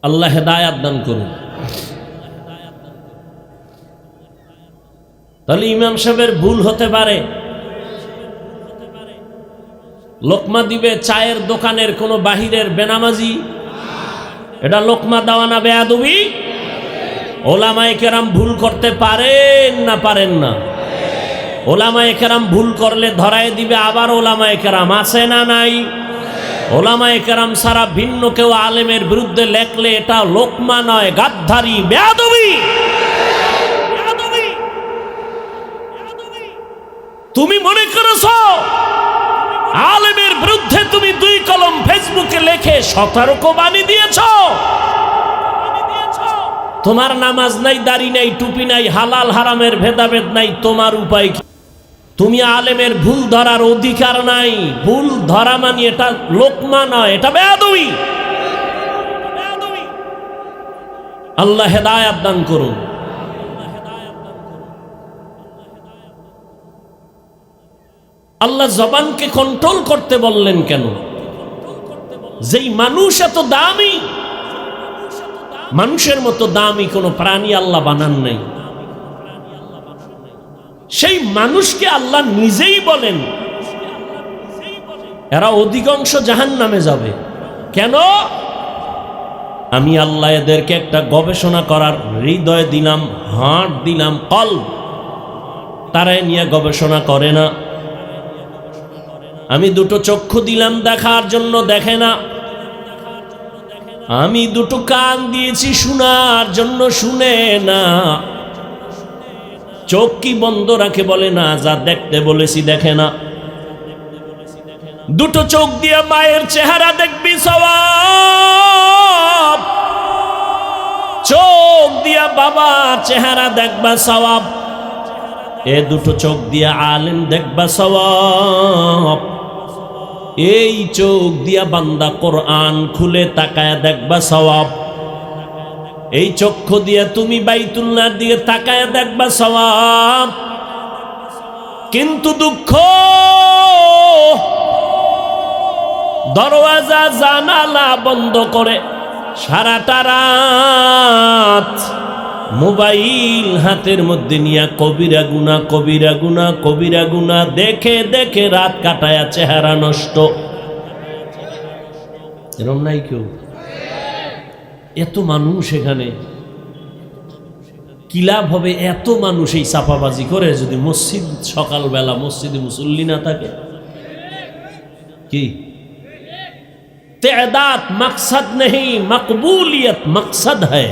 আল্লাহ হেদায়াত দান করুন। তাহলে ইমাম সাহেবের ভুল হতে পারে, লোকমা দিবে চায়ের দোকানের কোন বাহিরের বেনামাজি, এটা লোকমা দেওয়া না বেয়াদবি? ওলামায়ে কেরাম ভুল করতে পারেন না পারেন না? ওলামায়ে কেরাম ভুল করলে ধরায় দিবে আবার ওলামায়ে কেরাম, আছে না নাই? ওলামায়ে কেরাম সারা ভিন্ন কেউ আলেমের বিরুদ্ধে লেখলে এটা লোকমা নয়, গাদ্দারি, বেয়াদবি। তুমি মনে করেছো আলেমের বিরুদ্ধে তুমি দুই কলম ফেসবুকে লেখে সতর্ক বাণী দিয়েছ? তোমার নামাজ নাই, দাড়ি নাই, টুপি নাই, হালাল হারামের ভেদাভেদ নাই, তোমার উপায় কি? তুমি আলেমের ভুল ধরার অধিকার নাই। ভুল ধরা মানে এটা লোকমা নয়, এটা বেয়াদবি। আল্লাহ হেদায়াত দান করুন। আল্লাহ জবানকে কন্ট্রোল করতে বললেন কেন? যেই মানুষ এত দামি, মানুষের মতো দামি কোনো প্রাণী আল্লাহ বানান নাই। সেই মানুষকে আল্লাহ নিজেই বলেন এরা অধিকাংশ জাহান্নামে যাবে। কেন? আমি আল্লাহ এদেরকে একটা গবেষণা করার হৃদয় দিলাম, হার্ট দিলাম, কলব, তারাই নিয়ে গবেষণা করে না। আমি দুটো চক্ষু দিলাম দেখার জন্য, দেখে না। আমি দুটো কান দিয়েছি শোনার জন্য, শুনে না। চোখ কি বন্ধ রাখে? বলে না। যা দেখতে বলেছি দেখে না। দুটো চোখ দিয়ে মায়ের চেহারা দেখবি সওয়াব, চোখ দিয়া বাবার চেহারা দেখবা সওয়াব, এ দুটো চোখ দিয়া আলেম দেখবা সওয়াব। এই চোখ দিয়া বান্দা কোরআন খুলে তাকায়া দেখবা সওয়াব। এই চক্ষু দিয়া তুমি বাইতুল্লাহর দিকে তাকায়া দেখবা সওয়াব। কিন্তু দুঃখ, দরওয়াজা জানালা বন্ধ করে সারাটা রাত মোবাইল হাতের মধ্যে নিয়ে কবিরা গুনাহ, কবিরা গুনাহ, কবিরা গুনাহ দেখে দেখে রাত কাটায়া চেহারা নষ্ট। এরম নাই কেউ? এত মানুষ এখানে কি লাভ হবে? এত মানুষ এই চাপাবাজি করে যদি মসজিদ সকালবেলা মসজিদে মুসল্লি না থাকে? কি तेदाद मकसद नहीं, मकबूलियत मकसद है।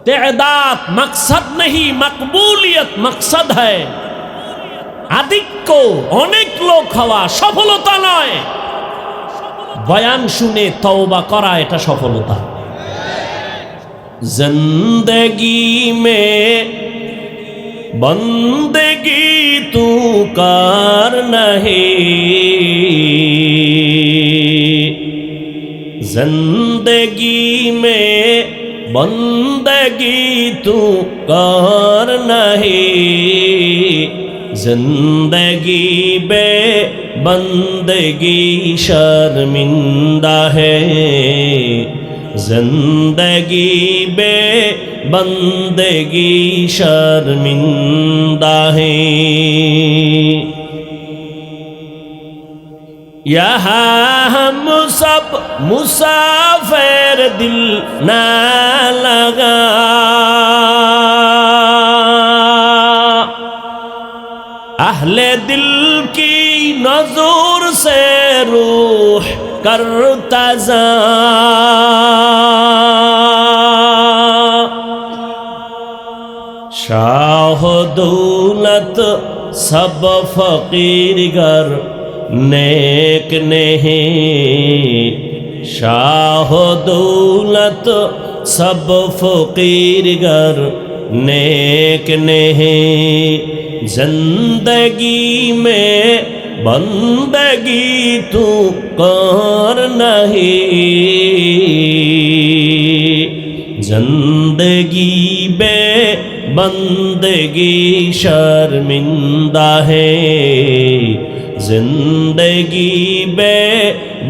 तेदाद मकसद नहीं, मकबूलियत मकसद है। अधिक অনেক লোক হওয়া সফলতা নয়, বয়ান শুনে তওবা করা এটা সফলতা। जिंदगी में बंदगी तू कर नहीं, जिंदगी में बंदगी तू कर नहीं, जिंदगी बे बंदगी शर्मिंदा है, जिंदगी बे बंदगी शर्मिंदा है। यहाँ हम सब मुसाफिर दिल ना लगा, अहले दिल की नजर से रूह करता जा। शाह दौलत सब फकीर गर नेक नहीं, शाह दौलत सब फकीर गर नेक नहीं। जिंदगी में बंदगी तू कर नहीं, जिंदगी बे बंदगी शर्मिंदा है, जिंदगी बे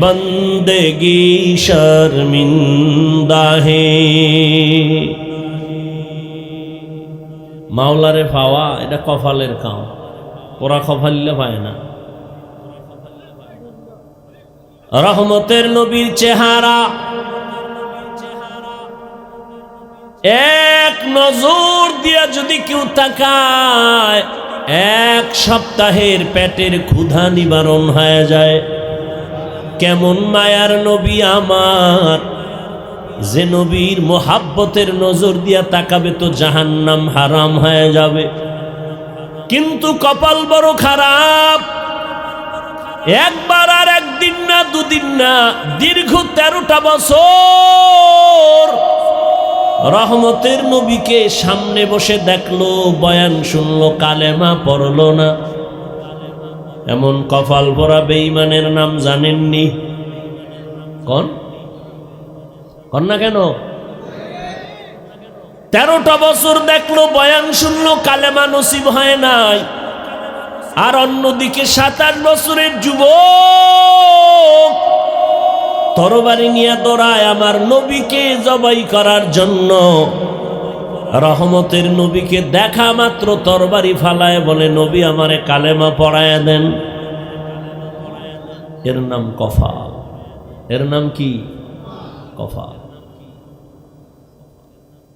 बंदगी शर्मिंदा है। মাওলারে পাওয়া এটা কপালের কাম, ওরা কপালিলে পায় না। রহমতের নবীর চেহারা এক নজর দিয়া যদি কেউ তাকায়, এক সপ্তাহের পেটের ক্ষুধা নিবারণ হয়ে যায়। কেমন মায়ার নবী আমার, যে নবীর মোহাব্বতের নজর দিয়া তাকাবে তো জাহান্নাম হারাম হয়ে যাবে। কিন্তু কপাল বড় খারাপ, একবার আর একদিন না দুদিন না, দীর্ঘ 13টা বছর রহমতের নবীকে সামনে বসে দেখলো, বয়ান শুনলো, কালেমা পড়লো না। এমন কপাল ভরা বেঈমানের নাম জানেননি? কোন না কেন? 13টা বছর দেখলো, বয়ান শুনলো, কালেমা নসিব হয় নাই। আর অন্যদিকে 27 বছরের যুবক তরবারি নিয়ে দৌড়ায় আমার নবীকে জবাই করার জন্য। রহমতের নবীকে দেখা মাত্র তরবারি ফালায় বলে, নবী আমারে কালেমা পড়ায় দেন। এর নাম কফাল। এর নাম কি? কফাল।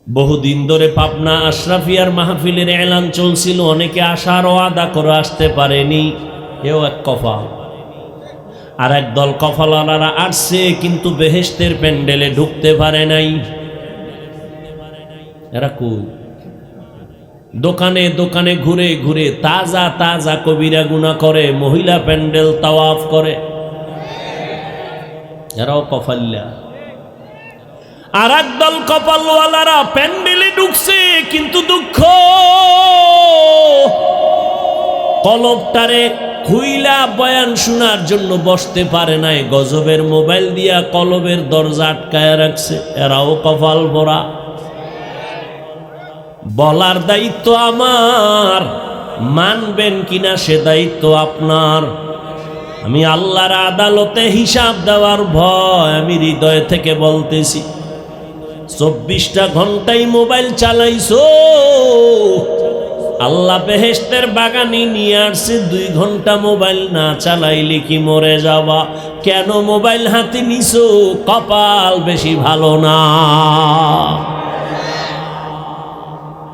বহুদিন ধরে পাবনা আশরাফিয়ার মাহফিলের এলান চলছিল, অনেকে আসার ওয়াদা করে আসতে পারেনি, এও এক কফাল। আর এক দল কফালওয়ালারা আসছে কিন্তু বেহেশতের প্যান্ডেলে ঢুকতে পারে নাই। এরা কই? দোকানে দোকানে ঘুরে ঘুরে তাজা তাজা কবিরা গুনাহ করে, মহিলা প্যান্ডেল তাওয়াফ করে। এরাও কফাল্লা। আর একদল কপালওয়ালারা প্যান্ডেলে ঢুকছে কিন্তু দুঃখ, কলবটারে খুইলা বয়ান শোনার জন্য বসতে পারে নাই, গজবের মোবাইল দিয়া কলবের দরজা আটকায় রাখছে। এরাও কপাল ভরা। বলার দায়িত্ব আমার, মানবেন কিনা সে দায়িত্ব আপনার। আমি আল্লাহর আদালতে হিসাব দেওয়ার ভয় আমি হৃদয় থেকে বলতেছি। 24টা ঘন্টাই মোবাইল চালাইছো, আল্লাহ বেহেশতের বাগানে নিয়ে আসছে। 2 ঘন্টা মোবাইল না চালাইলে কি মরে যাবা? কেন মোবাইল হাতে নিছো? কপাল বেশি ভালো না।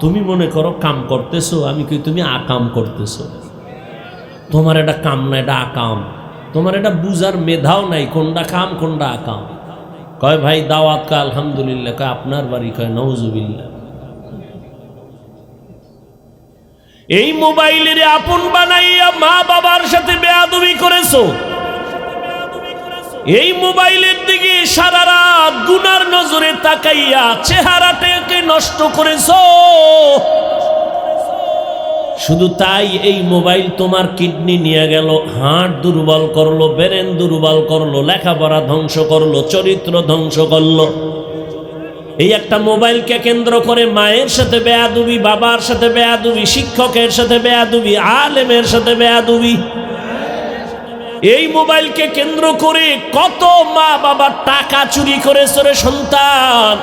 তুমি মনে করো কাম করতেছো, আমি কি তুমি আকাম করতেছো? তোমার এটা কাম না, এটা আকাম। তোমার এটা বুঝার মেধাও নাই কোনটা কাম কোনটা আকাম। কয় ভাই দাওয়াত, কা আলহামদুলিল্লাহ। কয় আপনার বাড়ি? কয় নাউজুবিল্লাহ। এই মোবাইলের আপন বানাইয়া মা বাবার সাথে বেয়াদবি করেছো। এই মোবাইলের দিকে সারা রাত গুনার নজরে তাকাইয়া চেহারাটাকে নষ্ট করেছো। শুধু তাই, এই মোবাইল তোমার কিডনি নিয়ে গেল, হার্ট দুর্বল করলো, ব্রেন দুর্বল করলো, লেখাপড়া ধ্বংস করলো, চরিত্র ধ্বংস করলো। এই একটা মোবাইলকে কেন্দ্র করে মায়ের সাথে বেয়াদবি, বাবার সাথে বেয়াদবি, শিক্ষকের সাথে বেয়াদবি, আলেমের সাথে বেয়াদবি। এই মোবাইলকে কেন্দ্র করে কত মা বাবা টাকা চুরি করেছে রে সন্তান।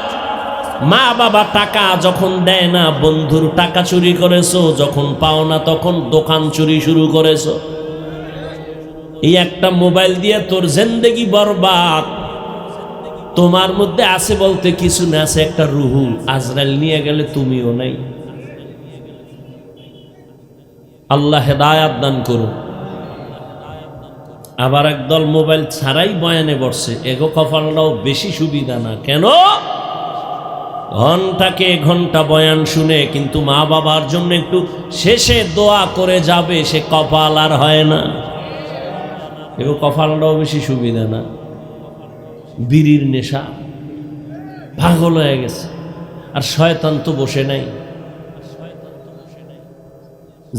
মা বাবা টাকা যখন দেয় না, বন্ধুর টাকা চুরি করেছো, যখন পাও না তখন দোকান চুরি শুরু করেছো। এই একটা মোবাইল দিয়ে তোর জিন্দেগি বরবাদ। তোমার মধ্যে আছে বলতে কিছু না, আছে একটা রুহু। আজরাইল নিয়ে গেলে তুমিও নাই। আল্লাহ হেদায়াত দান করুন। আবার একদল মোবাইল ছাড়াই বয়ানে বসছে, এগো কপালটাও বেশি সুবিধা না? কেন? ঘন্টাকে ঘন্টা বয়ান শুনে কিন্তু মা বাবার জন্য একটু শেষে দোয়া করে যাবে, সে কপাল আর হয় না। এগো কপালটাও বেশি সুবিধা না? বিড়ির নেশা, পাগল হয়ে গেছে। আর শয়তান তো বসে নাই।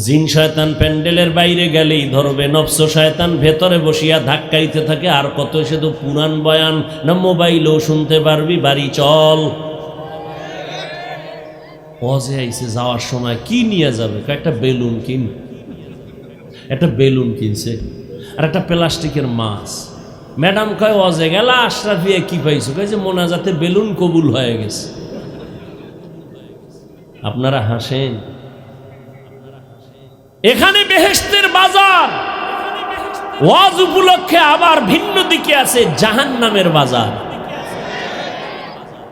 জিন শয়তান প্যান্ডেলের বাইরে গেলেই ধরবে, নফস শয়তান ভেতরে বসিয়া ধাক্কাইতে থাকে। আর কত সে তো পুরান বয়ান না মোবাইলও শুনতে পারবি, বাড়ি চল। ওয়াজে আইছে, যাওয়ার সময় কি নিয়ে যাবে? একটা বেলুন কিন, একটা বেলুন কিনছে আর একটা প্লাস্টিকের মাছ। ম্যাডাম কয় ওয়াজে গেলা আশরাফিয়া কি পাইছো? কয় যে মোনাজাতে বেলুন কবুল হয়ে গেছে। আপনারা হাসেন। এখানে বেহেশতের বাজার, ওয়াজ উপলক্ষে আবার ভিন্ন দিকে আছে জাহান্নামের বাজার।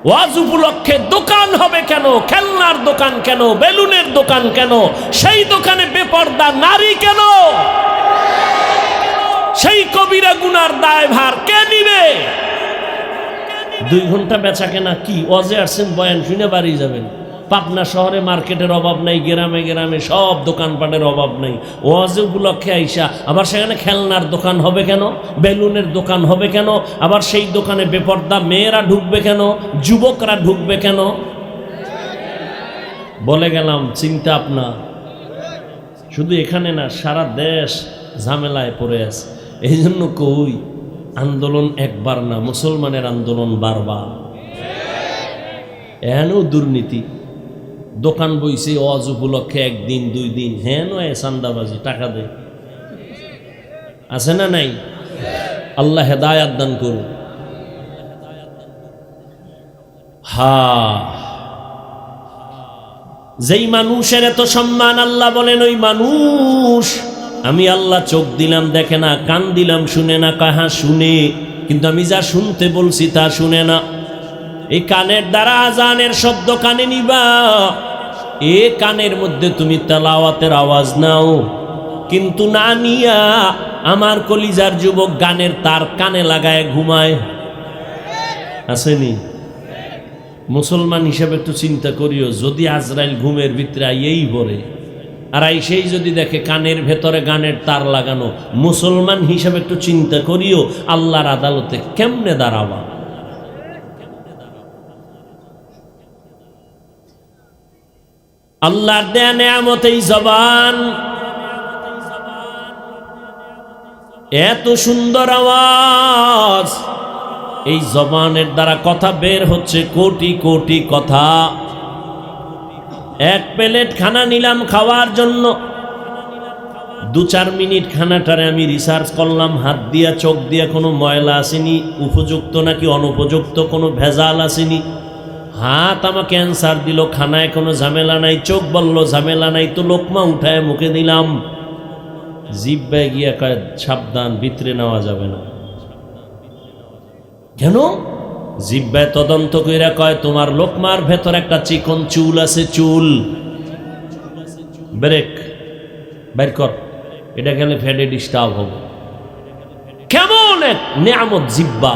ওয়াজ উপলক্ষে দোকান হবে কেন? খেলনার দোকান কেন? বেলুনের দোকান কেন? সেই দোকানে বেপর্দা নারী কেন? সেই কবিরা গুনার দায়ভার কে নিবে? 2 ঘন্টা বেচা কেনা কি? ওয়াজে আসছেন, বয়ান শুনে বাড়ি যাবেন। পাবনা শহরে মার্কেটের অভাব নাই, গ্রামে গ্রামে সব দোকানপাটের অভাব নাই। ওয়াজে উপলক্ষে আইসা আবার সেখানে খেলনার দোকান হবে কেন? বেলুনের দোকান হবে কেন? আবার সেই দোকানে বেপর্দা মেয়েরা ঢুকবে কেন? যুবকরা ঢুকবে কেন? বলে গেলাম, চিন্তা আপনার। শুধু এখানে না, সারা দেশ ঝামেলায় পড়ে আছে। এই জন্য কই, আন্দোলন একবার না, মুসলমানের আন্দোলন বারবার। এনও দুর্নীতি, দোকান বইছে ওয়াজ উপলক্ষে 1 দিন 2 দিন, হ্যাঁ নয় চান্দাবাজি, টাকা দেয়। আছে না নাই? আল্লাহ হেদায়াত দান করুন। যেই মানুষের এত সম্মান, আল্লাহ বলেন ওই মানুষ আমি আল্লাহ চোখ দিলাম দেখে না, কান দিলাম শুনে না। কাহা শুনে, কিন্তু আমি যা শুনতে বলছি তা শুনে না। এই কানের দ্বারা আজানের শব্দ কানে নিবা, এ কানের মধ্যে তুমি তেলাওয়াতের আওয়াজ নাও, কিন্তু না নিয়া আমার কলিজার যুবক গানের তার কানে লাগায় ঘুমায়। আসেনি? মুসলমান হিসেবে একটু চিন্তা করিও, যদি আজরাইল ঘুমের ভিতরে আইয়েই পড়ে আর সেই যদি দেখে কানের ভেতরে গানের তার লাগানো, মুসলমান হিসেবে একটু চিন্তা করিও আল্লাহর আদালতে কেমনে দাঁড়াবা। আল্লাহর দেয়া নেয়ামত এই জবান, এত সুন্দর আওয়াজ, এই জবানের দ্বারা কথা বের হচ্ছে কোটি কোটি কথা। 1 প্লেট খানা নিলাম খাওয়ার জন্য, 2-4 মিনিট খানাটারে আমি রিসার্চ করলাম, হাত দিয়া চোখ দিয়া কোনো ময়লা আসেনি, উপযুক্ত নাকি অনুপযুক্ত, কোনো ভেজাল আসেনি। হাত আমাকে অ্যান্সার দিল খানায় কোনো ঝামেলা নাই, চোখ বলল ঝামেলা নাই, তো লোকমা উঠায় মুখে দিলাম। জিহ্বায় গিয়া কয় সাবধান, ভিতরে নেওয়া যাবে না। কেন? জিহ্বায় তদন্ত কইরা কয় তোমার লোকমার ভেতর একটা চিকন চুল আছে, চুল ব্রেক বের কর, এটা গেলে ফেডে ডিস্টার্ব হবে। কেমন এক নিয়ামত জিহ্বা!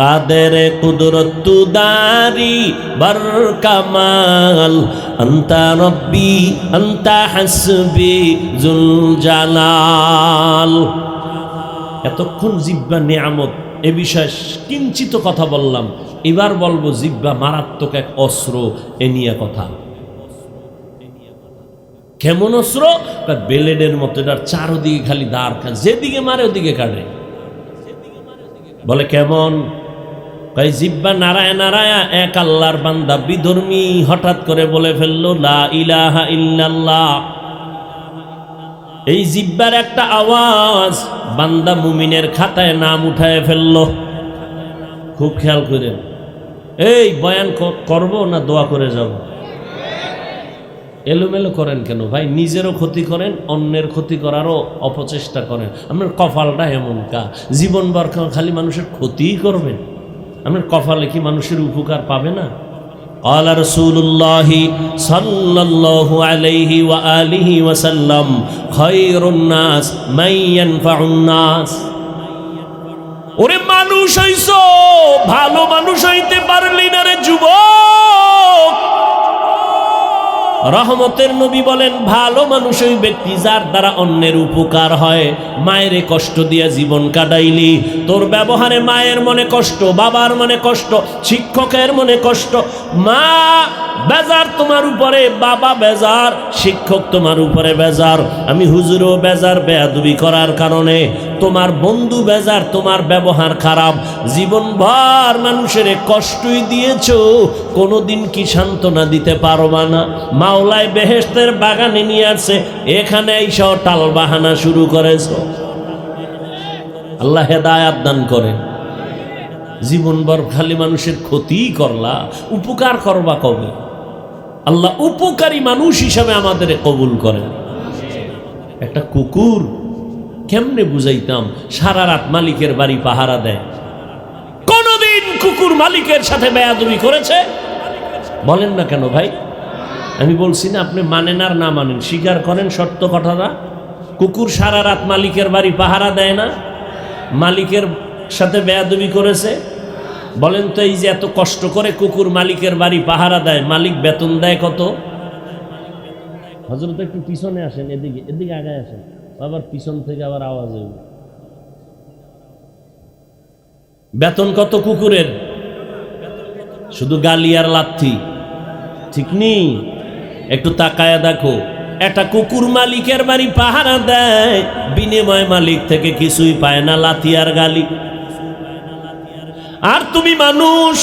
কাদের কুদরত দারি বার কামাল, আন্তা রব্বি আন্তা হাসবি জুল জালাল। এতক্ষণ জিহ্বা নিয়ামত, এ বিষয়ে কিঞ্চিত কথা বললাম, এবার বলবো জিহ্বা মারাত্মক এক অস্ত্র, এ নিয়ে কথা। কেমন অস্ত্র? বেলেডের মতো, এটার চারদিকে খালি দাঁড়, যেদিকে মারে ওদিকে কাটে। বলে কেমন? ভাই জিহ্বা নারায় নারায়া এক আল্লাহর বান্দা বিধর্মী হঠাৎ করে বলে ফেললো লা ইলাহা ইল্লাল্লাহ। এই জিহ্বার একটা আওয়াজ বান্দা মুমিনের খাতায় নাম উঠায় ফেললো। খুব খেয়াল করেন। এই বয়ান করব না দোয়া করে যাব? এলোমেলো করেন কেন ভাই? নিজেরও ক্ষতি করেন, অন্যের ক্ষতি করারও অপচেষ্টা করেন। আপনার কপালটা এমন কা, জীবনভর খালি মানুষের ক্ষতিই করবেন। আপনার কপালে কি মানুষের উপকার পাবে না? قال رسول الله صلى الله عليه وآله وسلم خير الناس من ينفع الناس ওরে মানুষ হইছো ভালো মানুষ হইতে পারলি না রে যুবক রহমতের নবী বলেন ভালো মানুষ ওই ব্যক্তি যার দ্বারা অন্যের উপকার হয় মায়ের কষ্ট দিয়ে জীবন কাটাইলি তোর ব্যবহারে মায়ের মনে কষ্ট বাবার মনে কষ্ট শিক্ষকের মনে কষ্ট মা বেজার তোমার উপরে বাবা বেজার শিক্ষক তোমার উপরে বেজার আমি হুজুরও বেজার বেয়াদবি করার কারণে তোমার বন্ধু বেজার তোমার ব্যবহার খারাপ জীবনভর মানুষের কষ্টই দিয়েছো কোনোদিন কি সান্ত্বনা দিতে পারবা না মাওলায় বেহেশতের বাগানে নিয়ে আসছে এখানে এইসব টাল বাহানা শুরু করেছো আল্লাহ হেদায়াত দান করেন জীবনভর খালি মানুষের ক্ষতিই করলা উপকার করবা কবে আল্লাহ উপকারী মানুষ হিসাবে আমাদের কবুল করেন একটা কুকুর কেমনে বুঝাইতাম সারা রাত মালিকের বাড়ি পাহারা দেয় কোনদিন কুকুর মালিকের সাথে বেয়াদবি করেছে বলেন না কেন ভাই আমি বলছি না আপনি মানেন আর না মানেন স্বীকার করেন সত্য কথাটা কুকুর সারা রাত মালিকের বাড়ি পাহারা দেয় না মালিকের সাথে বেয়াদবি করেছে বলেন তো এই যে এত কষ্ট করে কুকুর মালিকের বাড়ি পাহারা দেয় মালিক বেতন দেয় কত হযরত একটু পিছনে আসেন এদিকে আগায় আসেন আবার পিছন থেকে আবার আওয়াজ হবে বেতন কত কুকুরের শুধু গালি আর লাথি ঠিক নেই একটু তাকায়া দেখো একটা কুকুর মালিকের বাড়ি পাহারা দেয় বিনিময় মালিক থেকে কিছুই পায় না লাথি আর গালি আর তুমি মানুষ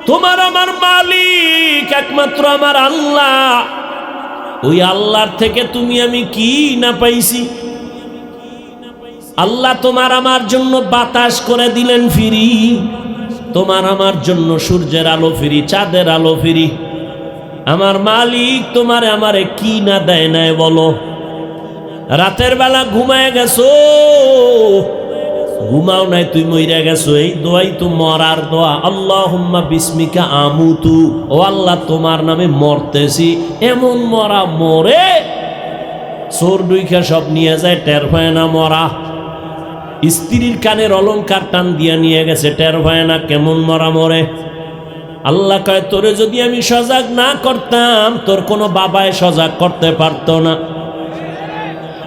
তোমার আমার মালিক একমাত্র আমার আল্লাহ ওই আল্লাহর থেকে তুমি আমি কি না পাইছি আল্লাহ তোমার আমার জন্য বাতাস করে দিলেন ফ্রি তোমার আমার জন্য সূর্যের আলো ফ্রি চাঁদের আলো ফ্রি আমার মালিক তোমারে আমারে কি না দেয় নাই বলো রাতের বেলা ঘুমায় গেছো ঘুমাও নাই তুই মইরা গেছো এই দোয়াই তো মরার দোয়া আল্লাহুম্মা বিসমিকা আমুতু ও আল্লাহ তোমার নামে মরতেছি এমন মরা মরে চোর ডুইখা সব নিয়ে যায় টের হয় না মরা স্ত্রীর কানের অলংকার টান দিয়া নিয়ে গেছে টের হয় না কেমন মরা মরে আল্লাহ কয় তোরে যদি আমি সজাগ না করতাম তোর কোনো বাবায় সজাগ করতে পারতো না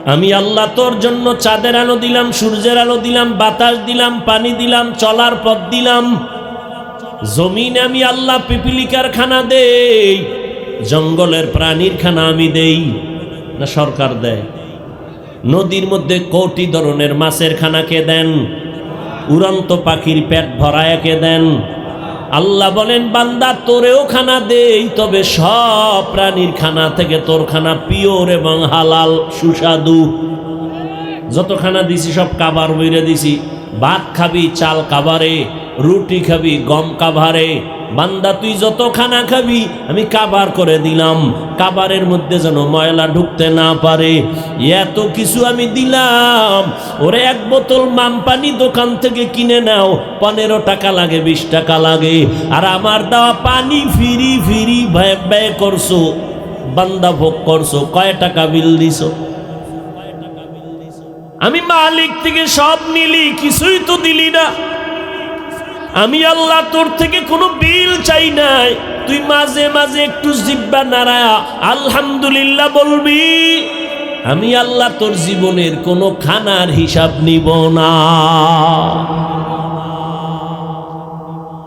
আমি আল্লাহ তোর জন্য চাঁদের আলো দিলাম সূর্যের আলো দিলাম বাতাস দিলাম পানি দিলাম চলার পথ দিলাম জমিনে আমি আল্লাহ পিপিলিকার খানা দেই জঙ্গলের প্রাণীর খানা আমি দেই না সরকার দেয় নদীর মধ্যে কোটি ধরনের মাছের খানা কে দেন উড়ন্ত পাখির পেট ভরায় কে দেন আল্লাহ বলেন বান্দা তোরেও খানা দেই তবে সব প্রাণীর খানা থেকে তোর খানা পিওর এবং হালাল সুস্বাদু যত খানা দিছি সব কাবার বইরে দিছি ভাত খাবি চাল কাবারে রুটি খাবি গম কাভারে বান্দা তুই যত খানা খাবি আমি কাবার করে দিলাম কাবারের মধ্যে যেন ময়লা ঢুকতে না পারে এত কিছু আমি দিলাম ওরে এক বোতল মামপানি দোকান থেকে কিনে নাও 15 টাকা লাগে 20 টাকা লাগে আর আমার দেওয়া পানি ফিরি ফিরি ব্যয় করছো বান্দা ভোগ করছো কয় টাকা বিল দিছো আমি মালিক থেকে সব নিলি কিছুই তো দিলি না আমি আল্লাহ তোর থেকে কোনো বিল চাই নাই তুই মাঝে মাঝে একটু জিহ্বা নাড়ায়া আলহামদুলিল্লাহ বলবি আমি আল্লাহ তোর জীবনের কোনো খানার হিসাব নিব না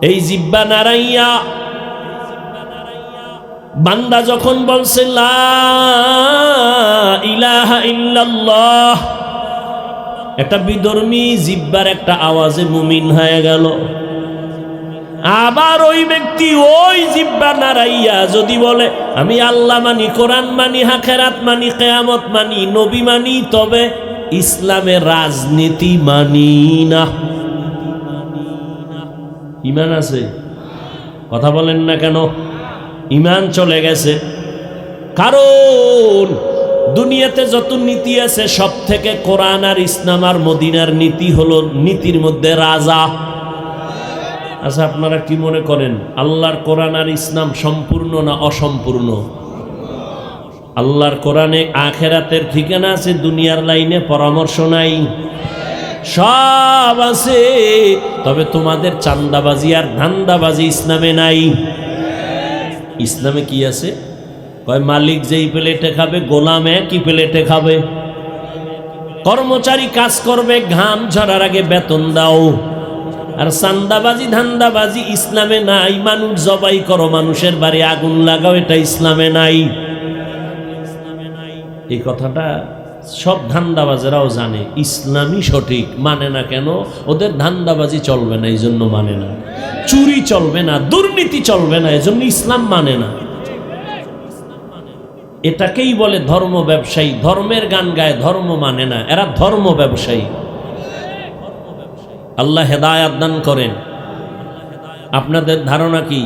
এই জিহ্বা নাড়াইয়া বান্দা যখন বলছে লা ইলাহা ইল্লাল্লাহ একটা বিধর্মী জিহ্বার একটা আওয়াজে মুমিন হয়ে গেল আবার ওই ব্যক্তি ওই জিহ্বা নাড়াইয়া যদি বলে আমি আল্লাহ মানি কোরআন মানি আখিরাত মানি কিয়ামত মানি নবী মানি তবে ইসলামের রাজনীতি মানি না ঈমান আছে কথা বলেন না কেন ঈমান চলে গেছে কারণ দুনিয়াতে যত নীতি আছে সব থেকে কোরআন আর ইসলাম আর মদিনার নীতি হলো নীতির মধ্যে রাজা আচ্ছা, আপনারা কি মনে করেন আল্লাহর কোরআন আর ইসলাম সম্পূর্ণ না অসম্পূর্ণ? আল্লাহর কোরআনে আখেরাতের ঠিকানা আছে, দুনিয়ার লাইনে পরামর্শ নাই, সব আছে। তবে তোমাদের চান্দাবাজি আর ধান্দাবাজি ইসলামে নাই। ইসলামে কি আছে? কয় মালিক যেই প্লেটে খাবে গোলাম একই প্লেটে খাবে, কর্মচারী কাজ করবে ঘাম ঝরার আগে বেতন দাও। আর চান্দাবাজি ধান্দাবাজি ইসলামে নাই। মানুষ জবাই করো, মানুষের বাড়ি আগুন লাগাও, এটা ইসলামে নাই। এই কথাটা সব ধান্দাবাজেরাও জানে, ইসলামই সঠিক, মানে না কেন? ওদের ধান্দাবাজি চলবে না, এই জন্য মানে না। চুরি চলবে না, দুর্নীতি চলবে না, এজন্য ইসলাম মানে না। এটাকেই বলে ধর্ম ব্যবসায়ী। ধর্মের গান গায়, ধর্ম মানে না, এরা ধর্ম ব্যবসায়ী। আল্লাহ হেদায়াত দান করেন। আপনাদের ধারণা কি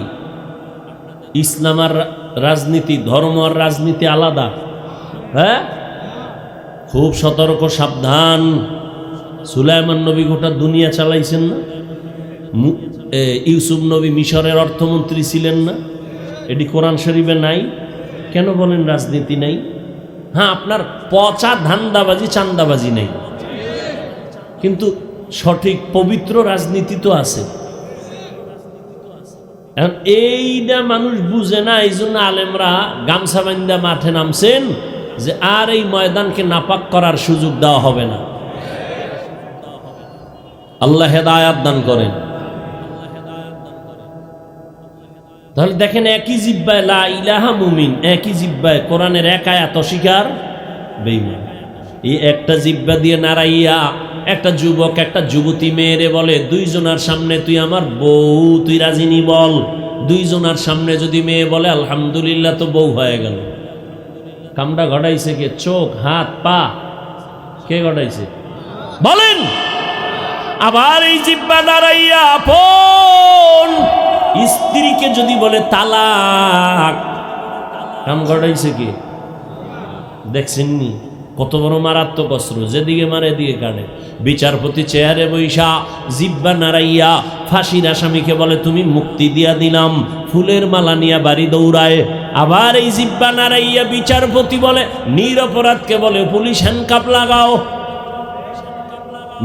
ইসলাম আর রাজনীতি, ধর্ম আর রাজনীতি আলাদা? হ্যাঁ, খুব সতর্ক, সাবধান। সুলাইমান নবী গোটা দুনিয়া চালাইছেন না? ইউসুফ নবী মিশরের অর্থমন্ত্রী ছিলেন না? এটি কোরআন শরীফে নাই? কেন বলেন রাজনীতি নাই? হ্যাঁ, আপনার পচা ধান্দাবাজি চান্দাবাজি নেই, কিন্তু সঠিক পবিত্র রাজনীতি তো আছে। এইটা মানুষ বুঝে না, এই জন্য আলেমরা গামছা বান্ধা মাঠে নামছেন যে আর এই ময়দানকে নাপাক করার সুযোগ দেওয়া হবে না। আল্লাহ হেদায়াত দান করেন। তাহলে দেখেন, একই জিব্বায় লা ইলাহা মুমিন, একই জিব্বায় কোরআনের এক আয়াত অস্বীকার বেঈমান। এই একটা জিব্বা দিয়ে নাড়াইয়া একটা যুবক একটা যুবতী মেয়েরে বলে, দুইজনার সামনে তুই আমার বউ, তুই রাজিনী বল। দুইজনার সামনে যদি মেয়ে বলে আলহামদুলিল্লাহ, তো বউ হয়ে গেল। কামটা ঘটাইছে কে? চোখ, হাত, পা, কে ঘটাইছে বলেন? আবার এই জিব্বা নাড়াইয়া আপন স্ত্রীকে যদি বলে তালাক, কাম ঘটাইছে কে? দেখছেননি কত বড় মারাত্মক অস্ত্র, যেদিকে মারে এদিকে কাটে। বিচারপতি চেয়ারে বৈশা জিব্বা নাড়াইয়া ফাঁসির আসামিকে বলে তুমি মুক্তি দিয়া দিলাম, ফুলের মালা নিয়া বাড়ি দৌড়ায়। আবার এই জিব্বা নাড়াইয়া বিচারপতি বলে নিরপরাধকে বলে পুলিশ হ্যান্ডকাপ লাগাও,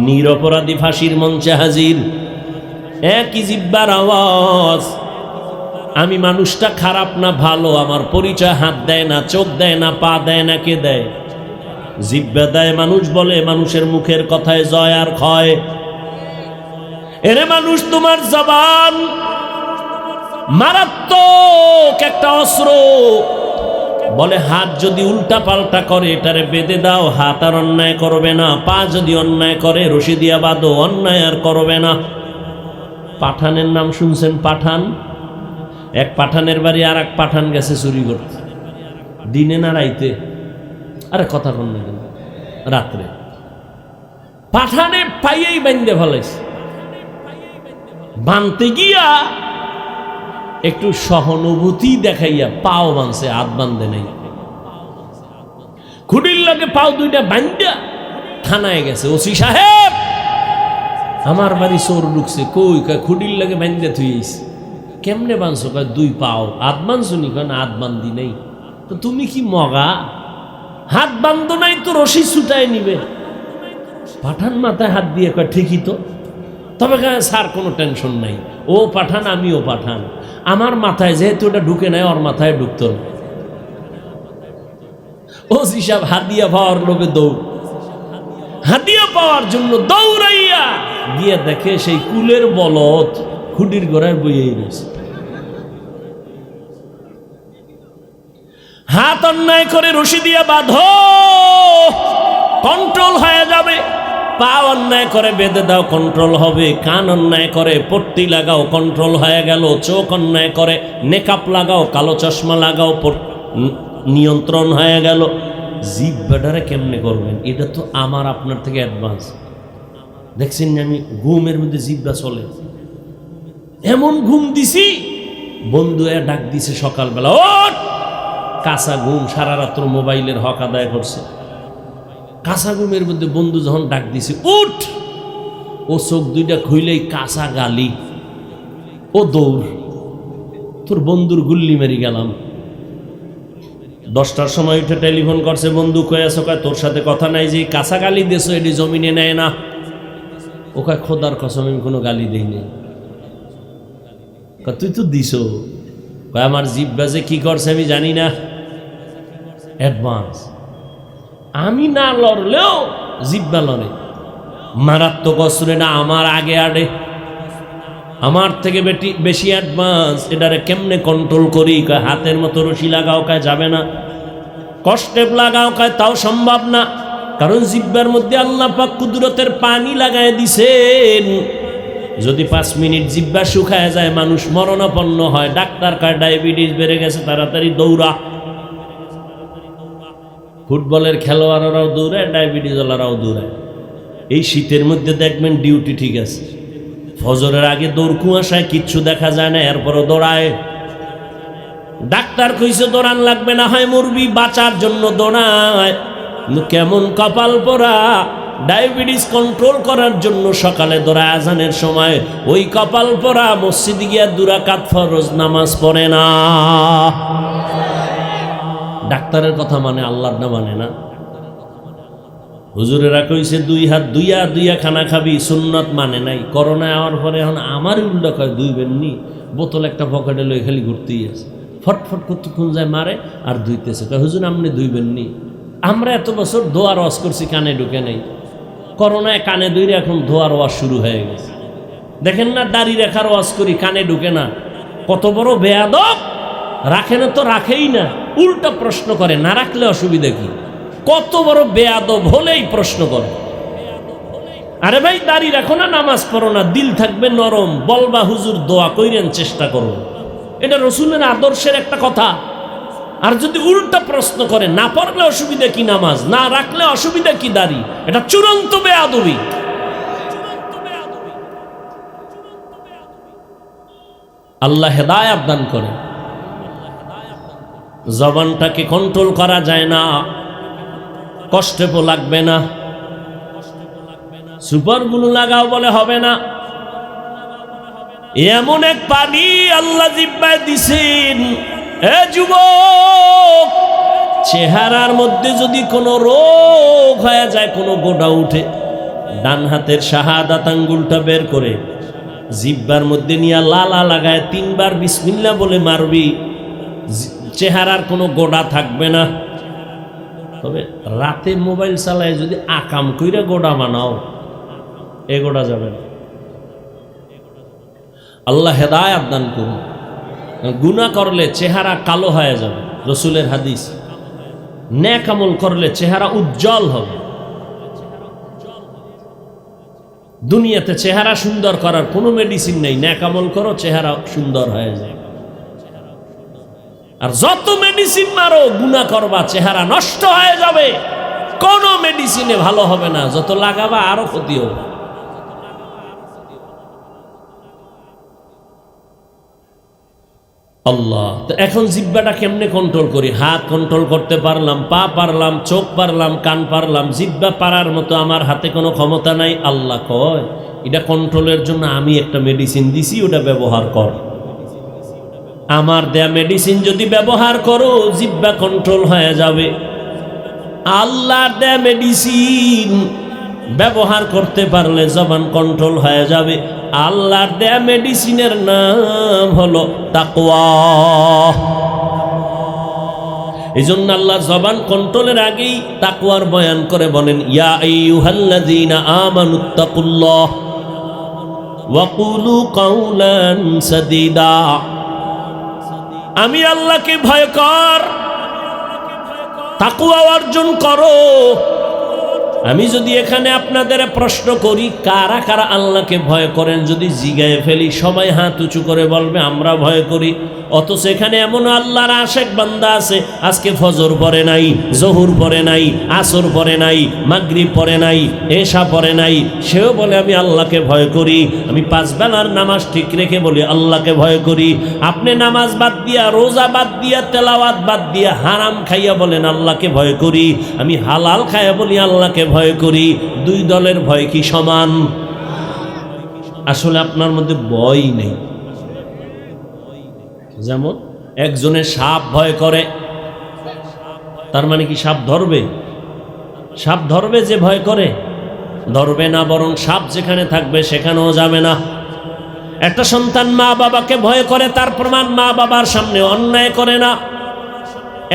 নিরপরাধী ফাঁসির মঞ্চে হাজির। একই জিব্বার আওয়াজ। আমি মানুষটা খারাপ না ভালো, আমার পরিচয় হাত দেয় না, চোখ দেয় না, পা দেয় না, কে দেয়? জিব্বা দেয়। মানুষ বলে, মানুষের মুখের কথায় জয় আর ক্ষয়। এরে মানুষ, তোমার জবান মারাত্মক একটা অস্ত্র। বলে হাত যদি উল্টা পাল্টা করে এটারে বেঁধে দাও, হাত আর অন্যায় করবে না। পা যদি অন্যায় করে রশি দিয়া বাঁধো, অন্যায় আর করবে না। পাঠানের নাম শুনছেন? পাঠান। এক পাঠানের বাড়ি আর এক পাঠান গেছে চুরি করতে, দিনে না রাইতে? আরে কথা কন না কেন? রাত্রে। পাঠানে পাইয়েই বান্ধে ফেলাইছে। বানতে গিয়া একটু সহানুভূতি দেখাইয়া পাও বানছে, হাত বান্ধে নাই। খুঁটির লাগে পাও দুইটা বান্ধা থানায় গেছে। ওসি সাহেব, আমার বাড়ি চোর ঢুকছে। কই? খুঁটির লাগে বান্ধে থুইছে। কেমনে বানছো? কয় দুই পাও। হাত বানছো নি? কয় না, হাত বান্ধি নাই। তো তুমি কি মগা? হাত বান্ধো নাই তো রশি ছুটায় নিবে। পাঠান মাথায় হাত দিয়ে কয় ঠিকই তো। তবে স্যার কোনো টেনশন নাই, ও পাঠান আমিও পাঠান, আমার মাথায় যেহেতু ওটা ঢুকে নাই, ওর মাথায় ঢুকতো না। ও হিসাব হাদিয়া পাওয়ার লোভে দৌড়, হাদিয়া পাওয়ার জন্য দৌড়াইয়া গিয়ে দেখে সেই কুলের বলদ খুঁটির গোড়ায় বইয়ে রয়েছে। হাত অন্যায় করে রশি দিয়া বাঁধো, কন্ট্রোল হয়ে যাবে। পা অন্যায় করে বেঁধে দাও, কন্ট্রোল হবে। কান অন্যায় করে পট্টি লাগাও, কন্ট্রোল হয়ে গেল। চোখ অন্যায় করে নেকাপ লাগাও, কালো চশমা লাগাও, নিয়ন্ত্রণ হয়ে গেল। জিহ্বাটারে কেমনে করবেন? এটা তো আমার আপনার থেকে অ্যাডভান্স। দেখছেন না, আমি ঘুমের মধ্যে জিহ্বা চলে, এমন ঘুম দিছি। বন্ধু ডাক দিছে সকালবেলা, ওঠ! কাঁচা ঘুম, সারা রাত্র মোবাইলের হক আদায় করছে। কাঁচা ঘুমের মধ্যে বন্ধু যখন ডাক দিছে, উঠ! ও চোখ দুইটা খুইলেই কাঁচা গালি। ও দৌড়, তোর বন্ধুর গুল্লি মেরি গেলাম। 10টার সময় উঠে টেলিফোন করছে, বন্ধু কয়ে আছো? কয় তোর সাথে কথা নাই, যে কাঁচা গালি দিয়েছো এটি জমিনে নেয় না। ও কয় খোদার কসম আমি কোনো গালি দিইনি। তুই তো দিছো। কয় আমার জিব্বা যে কি করছে আমি জানি না, অ্যাডভান্স। আমি না লড়লেও জিব্বা লড়ে, মারাত্মক অস্ত্রে না আমার আগে আড়ে, আমার থেকে বেশি অ্যাডভান্স। এটারে কেমনে কন্ট্রোল করি? কয় হাতের মতো রশি লাগাও, কয় যাবে না। কষ্টেপ লাগাও, কয় তাও সম্ভব না, কারণ জিব্বার মধ্যে আল্লাহ পাক কুদরতের পানি লাগায় দিছেন। যদি 5 মিনিট জিব্বা শুকায় যায় মানুষ মরণাপন্ন হয়। ডাক্তার কয় ডায়াবেটিস বেড়ে গেছে, তাড়াতাড়ি দৌড়া। ফুটবলের খেলোয়াড়রাও দৌড়ায়, ডায়াবেটিসওয়ালারাও দৌড়ায়। এই শীতের মধ্যে দেখবেন ডিউটি ঠিক আছে, ফজরের আগে দৌড়, কুয়াশায় কিচ্ছু দেখা যায় না, এরপরও দৌড়ায়। ডাক্তার কইছে দৌড়ান লাগবে না, হয় মরবি, বাঁচার জন্য দৌড়ায়। কিন্তু কেমন কপাল পোড়া, ডায়াবেটিস কন্ট্রোল করার জন্য সকালে দৌড়ায় আজানের সময়, ওই কপাল পোড়া মসজিদে গিয়া 2 রাকাত ফরজ নামাজ পড়ে না। ডাক্তারের কথা মানে, আল্লাহর না মানে না। হুজুরেরা কইছে 2 হাত দুইয়া খানা খাবি, সুন্নত মানে নাই। করোনা আওয়ার পরে এখন আমার উল্টা কয় দুইবেন নি, বোতল একটা পকেটে লই খালি ঘুরতেই আছে, ফটফট কতক্ষণ যায় মারে আর ধুইতেছে। কয় হুজুর আপনি দুইবেন নি? আমরা এত বছর ধোয়ার ওয়াজ করছি, কানে ঢুকে নেই। করোনায় কানে ধুইরে এখন ধোয়ার ওয়াজ শুরু হয়ে গেছে। দেখেন না, দাড়ি রেখার ওয়াজ করি, কানে ঢুকে না। কত বড় বেয়াদব! রাখে না তো রাখেই না, উল্টা প্রশ্ন করে, না রাখলে অসুবিধা কি? কত বড় বেয়াদব হলেই প্রশ্ন করে। আরে ভাই দাড়ি রাখো না, নামাজ পড়ো না, দিল থাকবে নরম, বলবা হুজুর দোয়া কইরেন, চেষ্টা করো। এটা রসুলের আদর্শের একটা কথা। আর যদি উল্টা প্রশ্ন করে, না পড়লে অসুবিধা কি নামাজ, না রাখলে অসুবিধা কি দাড়ি, এটা চূড়ান্ত বেয়াদবি। আল্লাহ হেদায়েত দান করে। জবানটাকে কন্ট্রোল করা যায় না, কষ্টে পো লাগবে না, সুপারগুলো লাগাও বলে হবে না। এমন এক পানি আল্লাহ জিব্বায় দিছেন, এ যুবক, চেহারার মধ্যে যদি কোনো রোগ হয়ে যায়, কোনো গোটা উঠে, ডান হাতের শাহাদাত আঙ্গুলটা বের করে জিব্বার মধ্যে নিয়ে লালা লাগায় 3 বার বিসমিল্লাহ বলে মারবি, চেহারার কোনো গোড়া থাকবে না। তবে রাতে মোবাইল চালায় যদি আকাম কইরা গোড়া বানাও, এ গোড়া যাবে না। আল্লাহ হেদায়েত দান করুন। গুনাহ করলে চেহারা কালো হয়ে যাবে, রসুলের হাদিস। নেক আমল করলে চেহারা উজ্জ্বল হবে। দুনিয়াতে চেহারা সুন্দর করার কোনো মেডিসিন নেই, নেক আমল করো চেহারা সুন্দর হয়ে যায়। আর যত মেডিসিন মারো গুনাহ করবা, চেহারা নষ্ট হয়ে যাবে, কোনো মেডিসিনে ভালো হবে না, যত লাগাবা আরো ক্ষতি হবে। আল্লাহ, তো এখন জিহ্বাটা কেমনে কন্ট্রোল করি? হাত কন্ট্রোল করতে পারলাম, পা পারলাম, চোখ পারলাম, কান পারলাম, জিহ্বা পারার মতো আমার হাতে কোনো ক্ষমতা নাই। আল্লাহ কয় এটা কন্ট্রোলের জন্য আমি একটা মেডিসিন দিছি, ওটা ব্যবহার কর। আমার দেয়া মেডিসিন যদি ব্যবহার করো, জিহ্বা কন্ট্রোল হয়ে যাবে। আল্লাহর দেয়া মেডিসিন ব্যবহার করতে পারলে জবান কন্ট্রোল হয়ে যাবে। আল্লাহর দেয়া মেডিসিনের নাম হলো তাকওয়া। এই জন্য আল্লাহ জবান কন্ট্রোলের আগেই তাকওয়ার বয়ান করে বলেন, ইয়া আইয়ুহাল্লাযীনা আমানুত্তাকুল্লাহ ওয়া কুলু কাওলান সাদীদা। আমি আল্লাহকে ভয় কর, তাকওয়া অর্জন করো। আমি যদি এখানে আপনাদের প্রশ্ন করি কারা কারা আল্লাহকে ভয় করেন, যদি জিগায় ফেলি সবাই হাত উঁচু করে বলবে আমরা ভয় করি। অথচ এখানে এমন আল্লাহর আশেক বান্দা আছে, আজকে ফজর পড়ে নাই, জহুর পড়ে নাই, আসর পড়ে নাই, মাগরিব পড়ে নাই, এশা পড়ে নাই, সেও বলে আমি আল্লাহকে ভয় করি। আমি 5 বেলার নামাজ ঠিক রেখে বলি আল্লাহকে ভয় করি। আপনি নামাজ বাদ দিয়া, রোজা বাদ দিয়া, তেলাওয়াত বাদ দিয়া, হারাম খাইয়া বলেন আল্লাহকে ভয় করি। আমি হালাল খাইয়া বলি আল্লাহকে ভয় করি। 2 দলের ভয় কি সমান? আসলে আপনার মধ্যে ভয় নেই। যেমন একজনে সাপ ভয় করে, তার মানে কি সাপ ধরবে? সাপ ধরবে যে ভয় করে? ধরবে না, বরং সাপ যেখানে থাকবে সেখানেও যাবে না। একটা সন্তান মা বাবাকে ভয় করে, তার প্রমাণ মা বাবার সামনে অন্যায় করে না।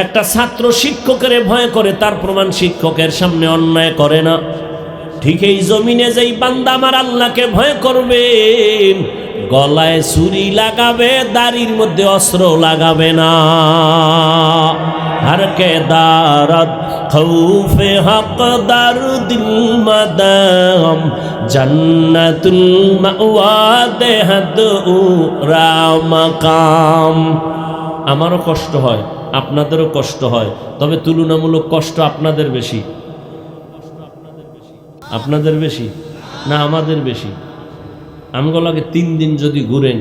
একটা ছাত্র শিক্ষকের ভয় করে, তার প্রমাণ শিক্ষকের সামনে অন্যায় করে না। ঠিক এই জমিনে যেই বান্দা আমার আল্লাহকে ভয় করবে, গলায় ছুরি লাগাবে, দাড়ির মধ্যে অস্ত্র লাগাবে না। हर के दारद खौफे हक दर दिल मदाम जन्नतुल मावा देहद उरा मकाम। আমারও কষ্ট হয়, আপনাদেরও কষ্ট হয়, তবে তুলনামূলক কষ্ট আপনাদের বেশি। আপনাদের বেশি না আমাদের বেশি? আমগুলোকে 3 দিন যদি ঘুরেন,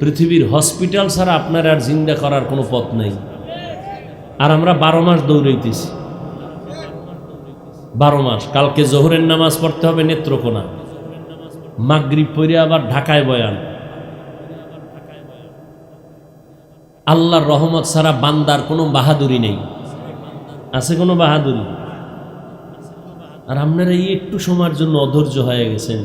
পৃথিবীর হসপিটাল ছাড়া আপনার আর জিন্দা করার কোনো পথ নেই। আর আমরা 12 মাস দৌড়াইতেছি, 12 মাস। কালকে জোহরের নামাজ পড়তে হবে নেত্রকোনা, মাগরিব পড়ে আবার ঢাকায় বয়ান। আল্লাহর রহমত ছাড়া বান্দার কোনো বাহাদুরি নেই। আছে কোনো বাহাদুরি? আর আপনারা এই একটু সময়ের জন্য অধৈর্য হয়ে গেছেন।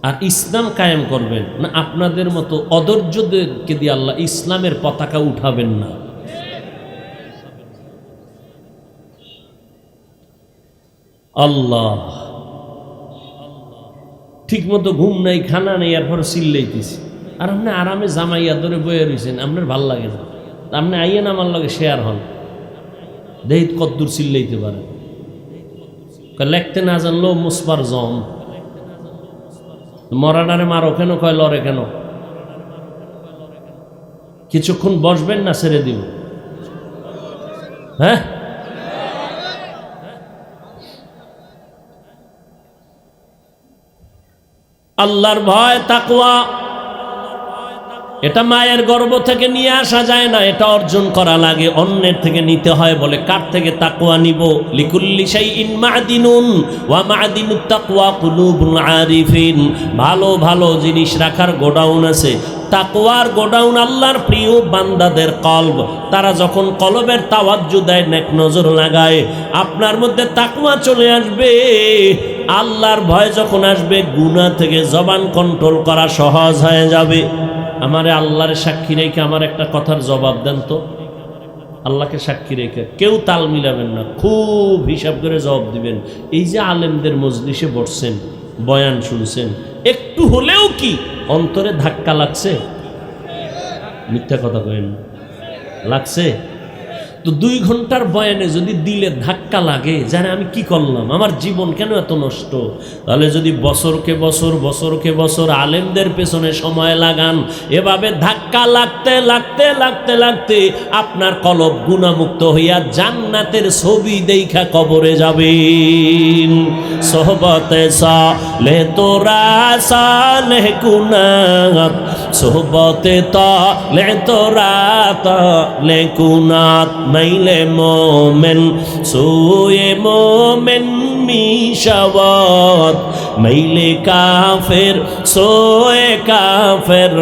আর ইসলাম কায়েম করবেন না, আপনাদের মতো অধৈর্যদেরকে দিয়ে আল্লাহ ইসলামের পতাকা উঠাবেন না। আল্লাহ, ঠিক মতো ঘুম নাই, খানা নেই, এরপর চিল্লাইতেছি। আর আপনি আরামে জামাইয়া ধরে বয়ে রয়েছেন, আপনার ভাল লাগে না। আপনি আইয়েন আমার লগে শেয়ার হন, দেহিত কদ্দুর চিল্লাইতে পারেন। লেখতে না জানলো মুসপার জম, মরাডারে মারো কেন, কয় লড়ে কেন? কিছুক্ষণ বসবেন না ছেড়ে দিব? হ্যাঁ, আল্লাহর ভয় তাকওয়া এটা মায়ের গর্ভ থেকে নিয়ে আসা যায় না, এটা অর্জন করা লাগে, অন্যের থেকে নিতে হয়। বলে কার থেকে তাকওয়া নিব? লিকুল্লি শাইইন মা'দিনুন ওয়া মা'দিনুত তাকওয়া কুলুবুল আরিফিন। ভালো ভালো জিনিস রাখার গোডাউন আছে, তাকওয়ার গোডাউন আল্লাহর প্রিয় বান্দাদের কলব। তারা যখন কলবের তাওয়াজ্জু দেয়, নেক নজর লাগায়, আপনার মধ্যে তাকওয়া চলে আসবে। আল্লাহর ভয় যখন আসবে, গুনাহ থেকে জবান কন্ট্রোল করা সহজ হয়ে যাবে। আমারে আল্লাহর সাক্ষী রেখে আমার একটা কথার জবাব দেন তো। আল্লাহকে সাক্ষী রেখে কেউ তাল মিলাবেন না, খুব হিসাব করে জবাব দিবেন। এই যে আলেমদের মজলিসে বসছেন, বয়ান শুনছেন, একটু হলেও কি অন্তরে ধাক্কা লাগছে? মিথ্যা কথা কইেন, লাগছে তো? 2 ঘন্টার বয়ানে যদি দিলে ধাক্কা লাগে, জানে আমি কি করলাম, আমার জীবন কেন এত নষ্ট, তাহলে যদি বছরকে বছর আলেমদের পেছনে সময় লাগান, এভাবে ধাক্কা লাগতে লাগতে লাগতে লাগতে আপনার কলব গুনাহমুক্ত হইয়া জান্নাতের ছবি দেখা কবরে যাবেন। সোহবতে সালে তোরা সালে কুনাত, সোহবতে তালে তোরা তালে কুনাত। মাইলে মোমেন সোয়ে মোমেন মিশাওয়াত, মাইলে কাফের সোয়ে কাফের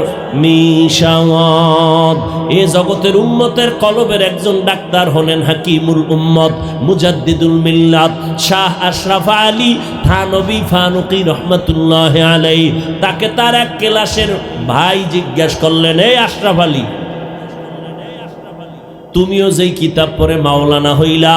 মিশাওয়াত। এ জগতের উম্মতের কলবের একজন ডাক্তার হলেন হাকিমুল উম্মত, মুজাদ্দিদুল মিল্লাত শাহ আশরাফ আলী থানবী ফারুকী রহমাতুল্লাহ আলাইহি। তাকে তার এক ক্লাসের ভাই জিজ্ঞাসা করলেন, এই আশরাফ আলী, তুমিও যেই কিতাব পড়ে মাওলানা হইলা,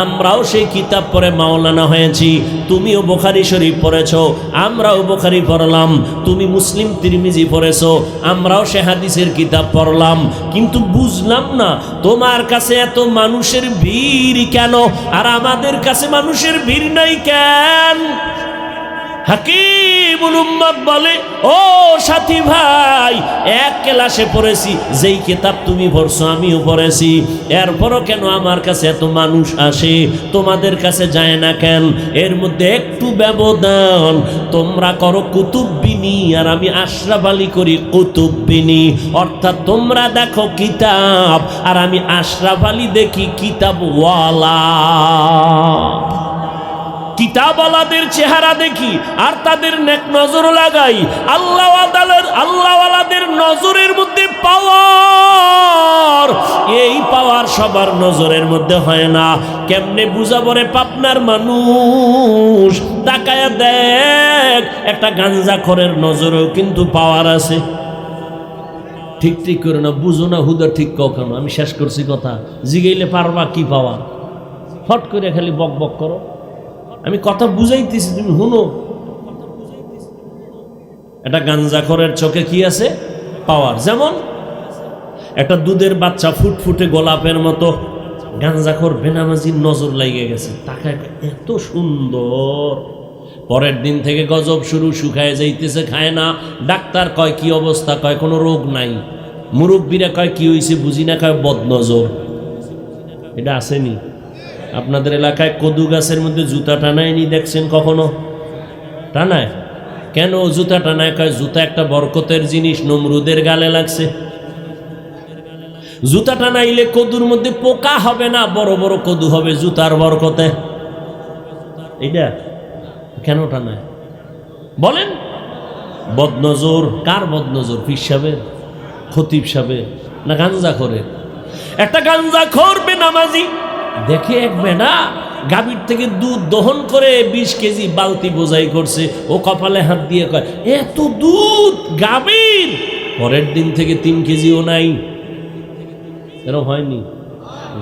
আমরাও সেই কিতাব পড়ে মাওলানা হয়েছি। তুমিও বুখারী শরীফ পড়েছো, আমরাও বুখারী পড়লাম। তুমি মুসলিম তিরমিজি পড়েছো, আমরাও সে হাদিসের কিতাব পড়লাম। কিন্তু বুঝলাম না তোমার কাছে এত মানুষের ভিড় কেন, আর আমাদের কাছে মানুষের ভিড় নাই কেন? হাকিমুল উম্মত বলে, ও সাথী ভাই, এক ক্লাসে পড়েছি, যেই কিতাব তুমি পড়ছো আমিও পড়েছি, এরপরও কেন আমার কাছে এত মানুষ আসে, তোমাদের কাছে যায় না কেন? এর মধ্যে একটু ব্যবধান। তোমরা করো কুতুববিনী, আর আমি আশরাফ আলী করি কুতুববিনী। অর্থাৎ তোমরা দেখো কিতাব, আর আমি আশরাফ আলী দেখি কিতাবওয়ালা। কিতাবওয়ালাদের চেহারা দেখি আর তাদের নেক নজর লাগাই, আল্লাহওয়ালাদের নজরের মধ্যে পাওয়ার, এই পাওয়ার সবার নজরের মধ্যে হয় না। কেমনে বুঝাবো রে পাবনার মানুষ? তাকায়া দেখ, একটা গাঞ্জাখোরের নজরেও কিন্তু পাওয়ার আছে। ঠিক ঠিক করে না, বুঝো না হুদা ঠিক কখনো। আমি শেষ করছি কথা, জিগাইলে পারবা কি পাওয়ার? ফট করে খালি বক বক করো। আমি কথা বুঝাইতেছি, তুমি শুনো। একটা গাঞ্জাখোরের চোখে কি আছে? পাওয়ার। যেমন একটা দুধের বাচ্চা ফুটফুটে গোলাপের মতো, গাঞ্জাখোর বেনামাজির নজর লাগিয়ে গেছে। তাকে এত সুন্দর, পরের দিন থেকে গজব শুরু, শুকায় যাইতেছে, খায় না। ডাক্তার কয় কি অবস্থা? কয় কোনো রোগ নাই। মুরব্বীরা কয় কি হয়েছে বুঝি না, কয় বদনজর। এটা আসেনি আপনাদের এলাকায়? কদু গাছের মধ্যে জুতা টানায়নি দেখছেন কখনো? টানায় কেন জুতা টানায়? কয় জুতা একটা বরকতের জিনিস, নমরুদের গালে লাগছে। জুতা টানাইলে কদুর মধ্যে পোকা হবে না, বড় বড় কদু হবে জুতার বরকতে। এটা কেন টানায় বলেন? বদনজর। কার বদনজর? পীর সাহেবের, খতিব সাহেবের, না গাঞ্জাখোরের? একটা গাঞ্জাখোর বেনামাজি দেখে এক বেনা গাভীর থেকে দুধ দহন করে 20 কেজি বালতি বোঝাই করছে। ও কপালে হাত দিয়ে কয় এত দুধ গাভীর, পরের দিন থেকে 3 কেজিও নাই। এরকম হয়নি?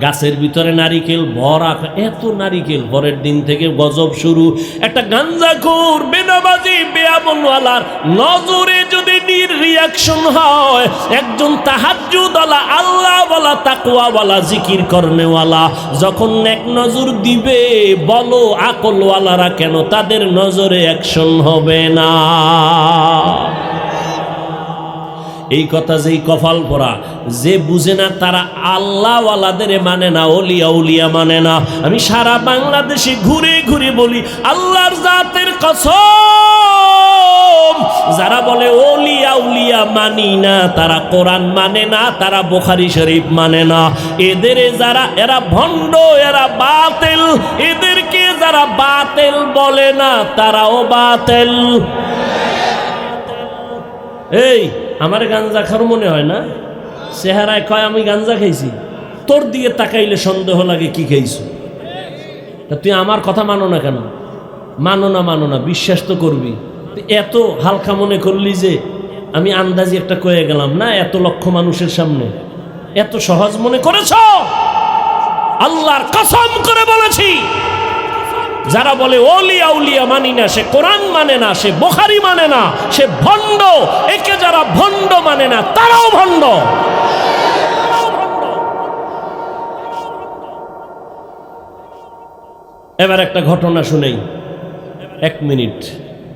গাছের ভিতরে নারিকেল ভরা, এত নারিকেল, পরের দিন থেকে গজব শুরু। একটা গাঞ্জাখোর বেনামাজি বেয়ামলওয়ালার নজরে যদি রিয়াকশন হয়, একজন তাহাজ্জুদওয়ালা, আল্লাহওয়ালা, তাকওয়াওয়ালা, জিকির করনেওয়ালা যখন নেক নজর দিবে, বলো আকলওয়ালারা কেন তাদের নজরে অ্যাকশন হবে না? এই কথা যেই কপাল পরা, যে বুঝে না তারা আল্লাহওয়ালাদের মানে না, ওলিয়া উলিয়া মানে না। আমি সারা বাংলাদেশে ঘুরে ঘুরে বলি, আল্লাহর জাতের কসম, যারা বলে ওলিয়া উলিয়া মানি না, তারা কোরআন মানে না, তারা বুখারী শরীফ মানে না। এরা ভণ্ড, এরা বাতিল। এদেরকে যারা বাতিল বলে না, তারাও বাতিল। এই আমার গাঞ্জা খাওয়ার মনে হয় না? চেহারায় কয় আমি গাঞ্জা খাইছি, তোর দিকে তাকাইলে সন্দেহ লাগে কি খাইছো। তা তুই আমার কথা মানো না কেন? মানো না, বিশ্বাস তো করবি। এত হালকা মনে করলি যে আমি আন্দাজি একটা কয়ে গেলাম না, এত লক্ষ মানুষের সামনে এত সহজ মনে করেছ? আল্লাহর কসম করে বলেছি, যারা বলে ওলিয়া উলিয়া মানি না, সে কোরআন মানে না, সে বুখারী মানে না, সে ভণ্ড। একে যারা ভণ্ড মানে না, তারাও ভণ্ড। এবার একটা ঘটনা শুনেই, 1 মিনিট।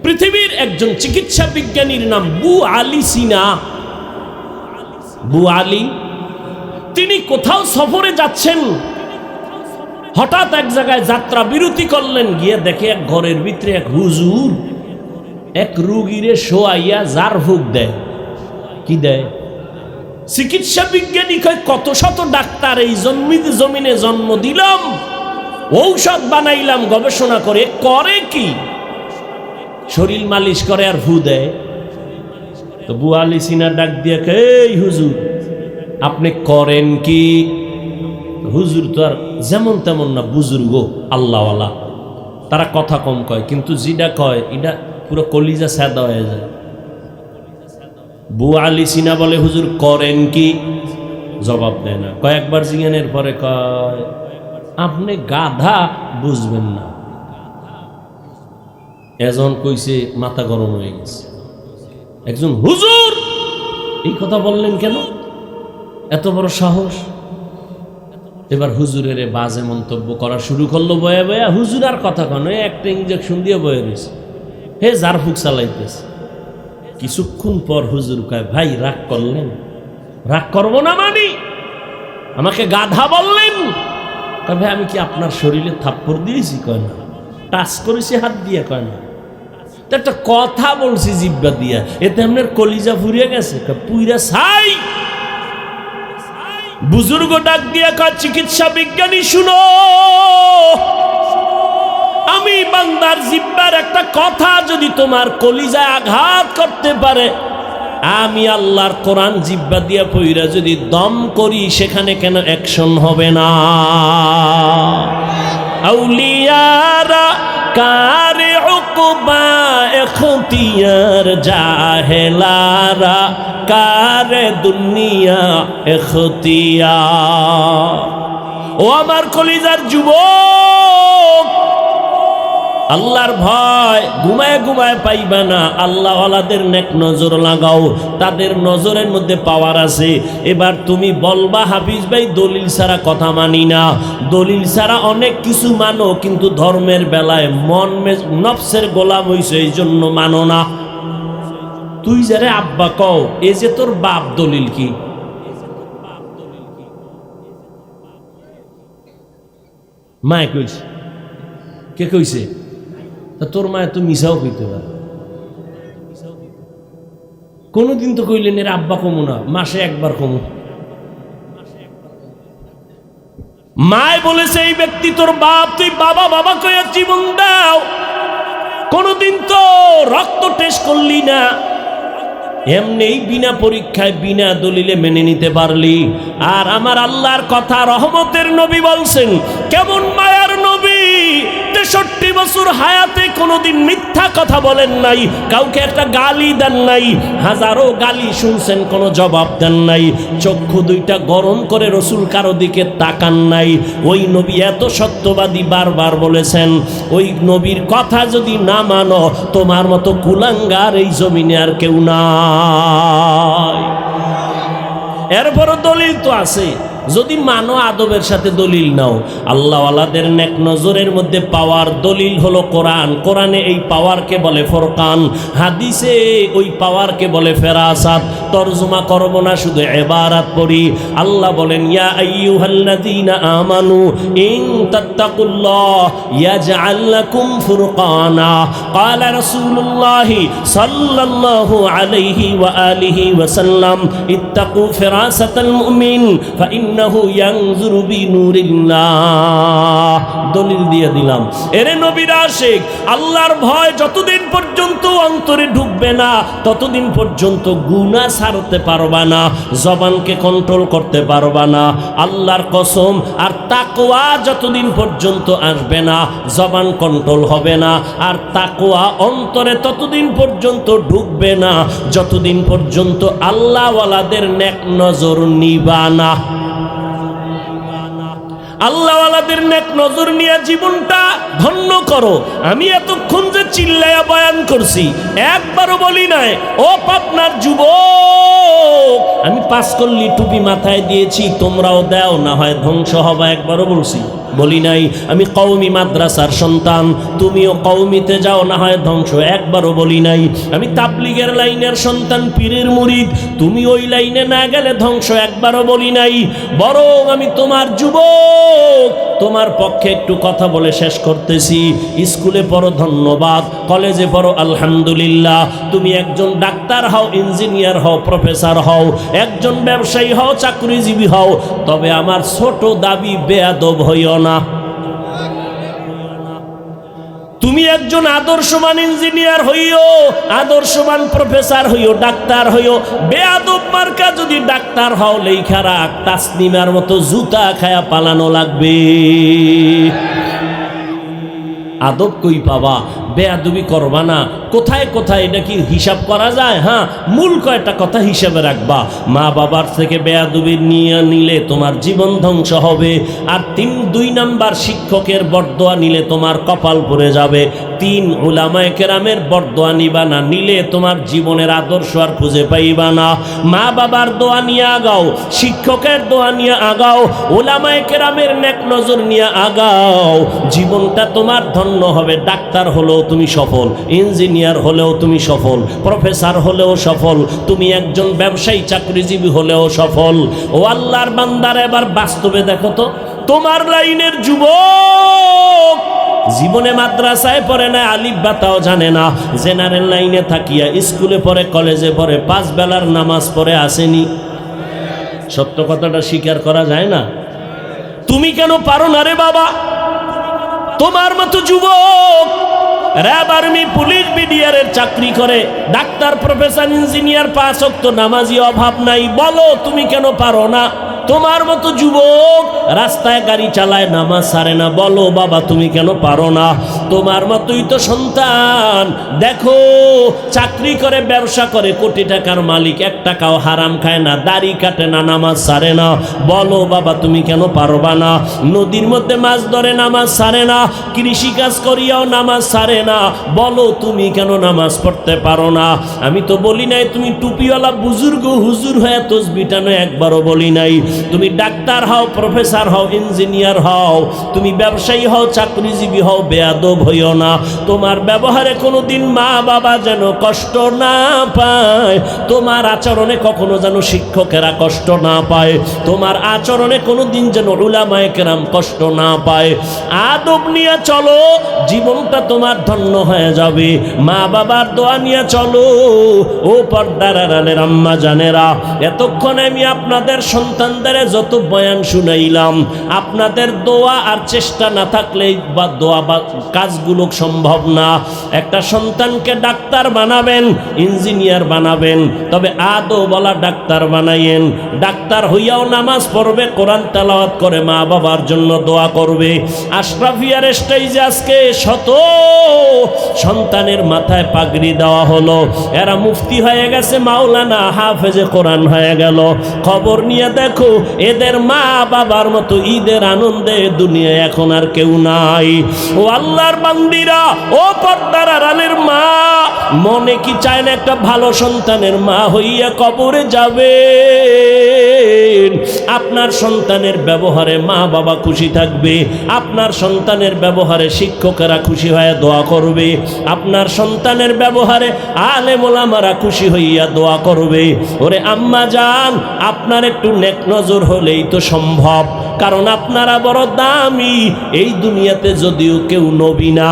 পৃথিবীর একজন চিকিৎসা বিজ্ঞানীর নাম বু আলী সিনা। বু আলী, তিনি কোথাও সফরে যাচ্ছেন, হঠাৎ এক জায়গায় যাত্রা বিরতি করলেন। গিয়ে দেখে এক ঘরের ভিতরে এক হুজুর এক রুগীরে শোয়াইয়া জার ফুক দেয়। কি দেয়? চিকিৎসা বিজ্ঞানী কয় কত শত ডাক্তার এই জমিনে জন্ম দিলাম, ঔষধ বানাইলাম গবেষণা করে, করে কি? শরীর মালিশ করে আর ফু দেয়। তো বু আলী সিনা ডাক দিয়ে কয়, এই হুজুর আপনি করেন কি? হুজুর তো আর যেমন তেমন না, বুজুর্গ আল্লাহওয়ালা, তারা কথা কম কয়, কিন্তু যেটা কয় এটা পুরো কলিজা সাদা হয়ে যায়। বু আলী সিনা বলে, হুজুর করেন কি? জবাব দেয় না। কয়েকবার জিজ্ঞানের পরে কয়, আপনি গাধা, বুঝবেন না। এজন কইছে মাথা গরম হয়ে গেছে। একজন হুজুর এই কথা বললেন কেন? এত বড় সাহস! এবার হুজুরের বাজে মন্তব্য করা শুরু করলো বয়া বয়া। হুজুর আর কথা কন, একটা ইঞ্জেকশন দিয়ে বয়ে রয়েছে, হে জারফুক চালাইতেছে। কিছুক্ষণ পর হুজুর কয়, ভাই রাগ করলেন? রাগ করবো না মানি? আমাকে গাধা বললেন? কয় ভাই আমি কি আপনার শরীরে থাপ্পড় দিয়েছি? কয় না। টাচ করেছি হাত দিয়ে? কয় না। তো একটা কথা বলছি জিব্বা দিয়া, এতে আপনার কলিজা ফুরিয়ে গেছে? পুইরা ছাই। বুজুর্গ ডাক দিয়ে কয়, চিকিৎসা বিজ্ঞানী শুনো, আমি বান্দার জিব্বার একটা কথা যদি তোমার কলিজায় আঘাত করতে পারে, আমি আল্লাহর কোরআন জিব্বা দিয়া পইরা যদি দম করি, সেখানে কেন অ্যাকশন হবে না? আউলিয়ারা কারে উকবা এখতিয়ার, জাহেলারা কারে দুনিয়া এখতিয়ার। ও আমার কলিজার যুবক, আল্লাহর ভয় ঘুমায় ঘুমায় পাইবা না। আল্লাহওয়ালাদের নেক নজর লাগাও, তাদের নজরের মধ্যে পাওয়ার আছে। এবার তুমি বলবা হাফিজ ভাই দলিল ছাড়া কথা মানি না। দলিল ছাড়া অনেক কিছু মানো, কিন্তু ধর্মের বেলায় মন নফসের গোলাম হইছে, এই জন্য মানো না। তুই যারে আব্বা কও, এ যে তোর বাপ, দলিল কি? মায় কইছে, কে কইছে? তা তোর মায় তো মিশাও কইতে পারে। কোনদিন তো কইলেন এর আব্বা কমু না, মাসে একবার কমু। মায় বলেছে এই ব্যক্তি তোর বাপ, তুই বাবা বাবা কইয়া জীবন দাও। কোনদিন তো রক্ত টেস্ট করলি না, এমনি বিনা পরীক্ষায় বিনা দলিলে মেনে নিতে পারলি। আর আমার আল্লাহর কথা, রহমতের নবী বলছেন, কেমন মায়ার নবী, 63 বছর হায়াতে কোনোদিন মিথ্যা কথা বলেন নাই, কাউকে একটা গালি দেন নাই, হাজারো গালি শুনছেন, কোনো জবাব দেন নাই, চক্ষু দুইটা গরম করে রসুল কারো দিকে তাকান নাই। ওই নবী এত সত্যবাদী, বারবার বলেছেন, ওই নবীর কথা যদি না মানো, তোমার মতো কুলাঙ্গার এই জমিনে আর কেউ নাই। এরপরও দলিল তো আছে, যদি মানো আদবের সাথে দলিল নাও। আল্লাহওয়ালাদের নেক নজরের মধ্যে পাওয়ার দলিল হলো কোরআন। কোরআনে এই পাওয়ারকে বলে ফুরকান, হাদিসে ওই পাওয়ারকে বলে ফেরাসাত। তরজমা করব না, শুধু ইবারাত পড়ি। আল্লাহ বলেন, ইয়া আইয়ুহাল্লাযীনা আমানু ইন তাত্তাকুল্লাহ ইয়াজআল লাকুম ফুরকানা। ক্বালা রাসূলুল্লাহি সাল্লাল্লাহু আলাইহি ওয়া আলিহি ওয়া সাল্লাম, ইত্তাকু ফিরাসাতাল মুমিন ফাইন্নাহু ইয়ানজুরু বিনুরিল্লাহ। দলিল দিয়ে দিলাম। এরে নবীর আশিক, আল্লাহর ভয় যতদিন পর্যন্ত অন্তরে ঢুকবে না, ততদিন পর্যন্ত গুনাহ ছাড়তে পারবা না, জবানকে কন্ট্রোল করতে পারবা না। আল্লাহর কসম, আর তাকওয়া যতদিন পর্যন্ত আসবে না, জবান কন্ট্রোল হবে না। আর তাকওয়া অন্তরে ততদিন পর্যন্ত ঢুকবে না, যতদিন পর্যন্ত আল্লাহওয়ালাদের নেক নজর নিবা না। আল্লাহওয়ালাদের নেক নজর নিয়ে জীবনটা ধন্য করো। আমি এতক্ষণ যে চিল্লায়া বয়ান করছি, একবারও বলি নাই ও পাবনার যুবক আমি 5 কল্লি টুপি মাথায় দিয়েছি, তোমরাও দাও, না হয় ধ্বংস হবা, একবারও বলছি? বলি নাই। আমি কওমি মাদ্রাসার সন্তান, তুমিও কওমিতে যাও, না হয় ধ্বংস, একবারও বলি নাই। আমি তাবলিগের লাইনের সন্তান, পীরের মুরিদ, তুমি ওই লাইনে না গেলে ধ্বংস, একবারও বলি নাই। বরং আমি তোমার যুবক, তোমার পক্ষে একটু কথা বলে শেষ করতেছি। স্কুলে পড়ো, ধন্যবাদ। কলেজে পড়ো, আলহামদুলিল্লাহ। তুমি একজন ডাক্তার হও, ইঞ্জিনিয়ার হও, প্রফেসর হও, একজন ব্যবসায়ী হও, চাকরিজীবী হও, তবে আমার ছোট দাবি, বেয়াদব হইও না। তুমি একজন আদর্শবান ইঞ্জিনিয়ার হইও, আদর্শবান প্রফেসর হইও, ডাক্তার হইও, বেয়াদব মার্কা যদি ডাক্তার হও, লেখা রাখ, তাসনিমার মতো জুতা খায়া পালানো লাগবে। আদব কই পাবা? বেয়াদবি করবা না। কোথায় কোথায় এটা কি হিসাব করা যায়? হ্যাঁ, মূল কয়টা কথা হিসাবে রাখবা। মা বাবার থেকে বেয়াদবি নিয়ে নিলে তোমার জীবন ধ্বংস হবে। আর 2 নাম্বার, শিক্ষকের বরদোয়া নিলে তোমার কপাল পড়ে যাবে। 3, উলামায়ে কেরামের বরদোয়া নিবা না, নিলে তোমার জীবনের আদর্শ আর খুঁজে পাইবা না। মা বাবার দোয়া নিয়ে আগাও, শিক্ষকের দোয়া নিয়ে আগাও, উলামায়ে কেরামের নেক নজর নিয়ে আগাও, জীবনটা তোমার ধন্য হবে। ডাক্তার হলেও তুমি সফল, ইঞ্জিনিয়ার হলেও তুমি সফল, প্রফেসর হলেও সফল, তুমি একজন ব্যবসায়ী চাকরিজীবী হলেও সফল। ও আল্লাহর বান্দারা, এবার বাস্তবে দেখো তো, তোমার লাইনের যুবক জীবনে মাদ্রাসায় পড়ে না, আলিফ বাতাও জানে না, জেনারেল লাইনে থাকিয়া স্কুলে পড়ে, কলেজে পড়ে, 5 বেলার নামাজ পড়ে আসেনি। সত্য কথাটা স্বীকার করা যায় না? তুমি কেন পারো না রে বাবা? তোমার মতো যুবক র্যাব, আর্মি, পুলিশ, বিডিআরের চাকরি করে, ডাক্তার, প্রফেসর, ইঞ্জিনিয়ার, 5 ওয়াক্ত নামাজি, অভাব নাই, বলো তুমি কেন পারো না? তোমার মতো যুবক রাস্তায় গাড়ি চালায়, নামাজ ছাড়ে না, বলো বাবা তুমি কেন পারো না? তোমার মতোই তো সন্তান দেখো চাকরি করে, ব্যবসা করে, কোটি টাকার মালিক, 1 টাকাও হারাম খায় না, দাড়ি কাটে না, নামাজ ছাড়ে না, বলো বাবা তুমি কেন পারবা না? নদীর মধ্যে মাছ ধরে, নামাজ ছাড়ে না, কৃষিকাজ করিয়াও নামাজ ছাড়ে না, বলো তুমি কেন নামাজ পড়তে পারো না? আমি তো বলি নাই তুমি টুপিওয়ালা বুজুর্গ হুজুর হয়ে তসবিহ টানো, একবারও বলি নাই। তুমি ডাক্তার হও, প্রফেসর হও, ইঞ্জিনিয়ার হও, তুমি ব্যবসায়ী হও, চাকরিজীবী হও, বেয়াদব হইও না। তোমার ব্যবহারে কোনোদিন মা বাবা যেন কষ্ট না পায়, তোমার আচরণে কখনো যেন শিক্ষকেরা কষ্ট না পায়, তোমার আচরণে কোনোদিন যেন উলামায়ে কেরাম কষ্ট না পায়। আদব নিয়ে চলো, জীবনটা তোমার ধন্য হয়ে যাবে। মা বাবার দোয়া নিয়ে চলো। ও পর্দার আড়ালের আম্মা জানেরা, এতক্ষণ আমি আপনাদের সন্তানদের যত বয়ান শুনাইলাম, আপনাদের দোয়া আর চেষ্টা না থাকলে বা দোয়া বা কাজগুলো সম্ভব না। একটা সন্তানকে ডাক্তার বানাবেন, ইঞ্জিনিয়ার বানাবেন, তবে আদৌ বলা ডাক্তার বানাইয়েন। ডাক্তার হইয়াও নামাজ পড়বে, কোরআন তেলাওয়াত করে, মা বাবার জন্য দোয়া করবে। আশরাফিয়ার স্টেজে আজকে শত সন্তানের মাথায় পাগড়ি দেওয়া হলো, এরা মুফতি হয়ে গেছে, মাওলানা, হাফেজে কোরআন হয়ে গেল। খবর নিয়ে দেখো, এদের মা বাবার মতো ঈদের আনন্দে দুনিয়ায় এখন আর কেউ নাই। ও আল্লাহর বান্দিরা, ও পর্দার আড়ালের মা, মনে কি চায় না একটা ভালো সন্তানের মা হইয়া কবরে যাবে? আপনার সন্তানের ব্যবহারে মা বাবা খুশি থাকবে, আপনার সন্তানের ব্যবহারে শিক্ষকেরা খুশি হয়ে দোয়া করবে, আপনার সন্তানের ব্যবহারে আলেম ওলামারা খুশি হইয়া দোয়া করবে। ওরে আম্মা জান, আপনার একটু নেক নজর হলেই তো সম্ভব, কারণ আপনারা বড় দামি। এই দুনিয়াতে যদিও কেউ নবী না,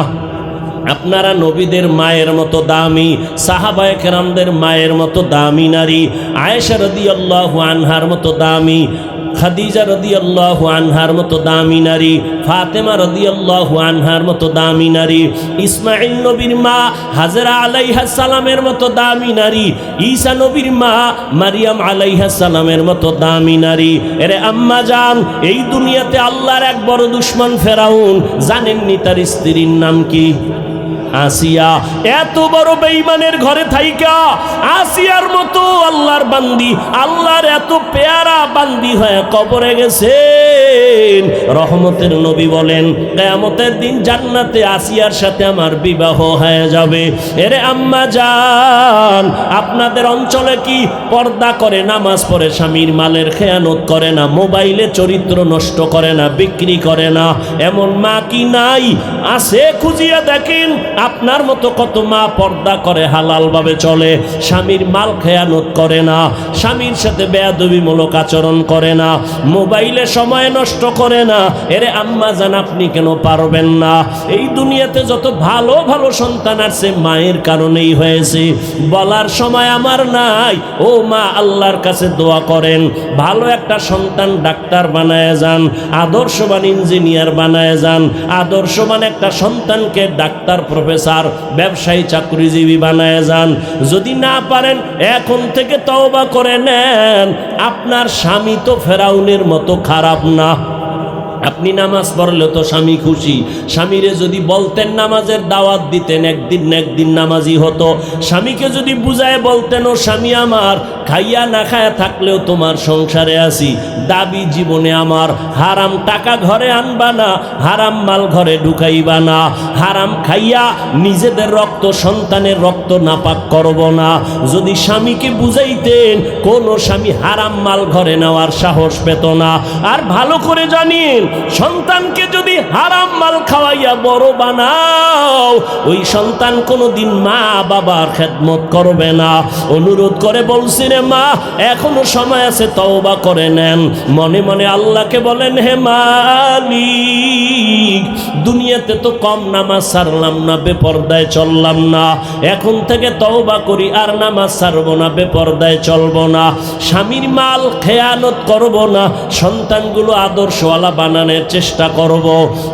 আপনারা নবীদের মায়ের মতো দামি, সাহাবায়ে কেরামদের মায়ের মতো দামি নারী, আয়েশা রাদিয়াল্লাহু আনহার মতো দামি, খাদিজা রাদিয়াল্লাহু আনহার মতো দামি নারী, ফাতেমা রাদিয়াল্লাহু আনহার মতো দামি নারী, ইসমাঈল নবীর মা হাজরা আলাইহাস সালামের মতো দামি নারী, ঈসা নবীর মা মারিয়াম আলাইহাস সালামের মতো দামি নারী। এরে আম্মা জান, এই দুনিয়াতে আল্লাহর এক বড় দুশমন ফেরাউন, জানেননি তার স্ত্রীর নাম কি? আসিয়া। এত বড় বেঈমানের ঘরে থাইকা আসিয়ার মতো আল্লাহর বান্দি, আল্লাহর এত পেয়ারা বান্দি হয়ে কবরে গেছেন। রহমতের নবী বলেন, কিয়ামতের দিন জান্নাতে আসিয়ার সাথে আমার বিবাহ হয়ে যাবে। এরে আম্মা জান, আপনাদের অঞ্চলে কি পর্দা করে, নামাজ পড়ে, স্বামীর মালের খেয়ানত করে না, মোবাইলে চরিত্র নষ্ট করে না, বিক্রি করে না, এমন মা কি নাই? আছে, খুঁজিয়া দেখেন। আপনার মতো কত মা পর্দা করে, হালালভাবে চলে, স্বামীর মাল খেয়ানত করে না, স্বামীর সাথে বেয়াদবিমূলক আচরণ করে না, মোবাইলে সময় নষ্ট করে না। এরে আম্মা জান, আপনি কেন পারবেন না? এই দুনিয়াতে যত ভালো ভালো সন্তান আছে মায়ের কারণেই হয়েছে। বলার সময় আমার নাই। ও মা, আল্লাহর কাছে দোয়া করেন, ভালো একটা সন্তান ডাক্তার বানায় যান, আদর্শবান ইঞ্জিনিয়ার বানায় যান, আদর্শবান একটা সন্তানকে ডাক্তার, প্রফেসর, ব্যবসায়ী, চাকরিজীবী বানায় যান। যদি না পারেন এখন থেকে তওবা করে নেন। আপনার স্বামী তো ফেরাউনের মতো খারাপ না। আপনি নামাজ পড়লে তো স্বামী খুশি। স্বামীরে যদি বলতেন নামাজের দাওয়াত দিতেন, একদিন না একদিন নামাজি হতো। স্বামীকে যদি বুঝায় বলতেন, ও স্বামী আমার, খাইয়া না খায়া থাকলেও তোমার সংসারে আছি, দাবি জীবনে আমার হারাম টাকা ঘরে আনবা না, হারাম মাল ঘরে ঢুকাইবা না, হারাম খাইয়া নিজেদের রক্ত, সন্তানের রক্ত নাপাক করব না। যদি স্বামীকে বুঝাইতেন, কোনো স্বামী হারাম মাল ঘরে নেওয়ার সাহস পেত না। আর ভালো করে জানিন, সন্তানকে যদি হারাম মাল খাওয়াইয়া বড় বানাও, ওই সন্তান কোনোদিন মা বাবার খেদমত করবে না। অনুরোধ করে বলছি রে মা, এখনো সময় আছে, তওবা করে নেন। মনে মনে আল্লাহকে বলেন, হে মালিক, দুনিয়াতে তো কম নামাজ ছাড়লাম না, বেপরদায় চললাম না, এখন থেকে তওবা করি, আর নামাজ ছাড়বো না, বেপরদায় চলবো না, স্বামীর মাল খেয়ানত করব না, সন্তানগুলো আদর্শওয়ালা বানাবো। বানানোর চেষ্টা করব।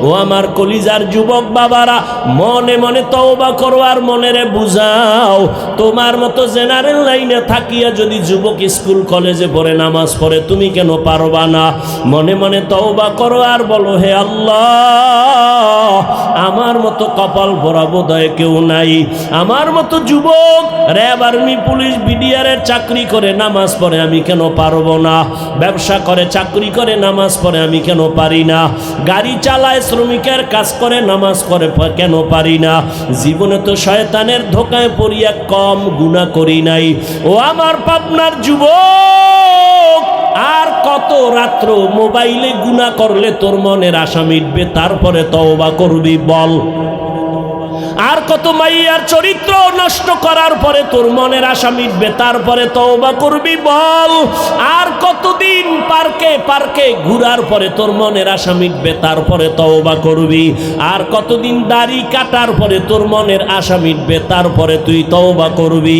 ও আমার কলিজার যুবক বাবারা, মনে মনে তওবা করো আর মনেরে বুঝাও, তোমার মতো জেনারেল লাইনে থাকিয়া যদি যুবক স্কুল কলেজে পড়ে নামাজ পড়ে, তুমি কেন পারবা না? মনে মনে তওবা করো আর বলো, হে আল্লাহ, আমার মতো কপাল ভরা বোধহয় কেউ নাই। আমার মতো যুবক র্যাব, আর্মি, পুলিশ, বিডিআরের চাকরি করে নামাজ পড়ে, আমি কেন পারবো না? ব্যবসা করে, চাকরি করে, নামাজ পড়ে, আমি কেন পারি না? গাড়ি চালায়, শ্রমিকের কাজ করে, নামাজ করে, কেন পারি না? জীবনে তো শয়তানের ধোকায় পড়িয়া কম গুনাহ করি নাই। ও আমার পাবনার যুবক, আর কত রাত্র মোবাইলে গুনাহ করলে তোর মনের আশা মিটবে, তারপরে তওবা করবি বল? আর কত মাইয়ার চরিত্র নষ্ট করার পরে তোর মনের আশা মিটবে, তারপরে তওবা করবি বল? আর কতদিন পার্কে পার্কে ঘুরার পরে তোর মনের আশা মিটবে, তারপরে তওবা করবি? আর কতদিন দাড়ি কাটার পরে তোর মনের আশা মিটবে, তারপরে তুই তওবা করবি?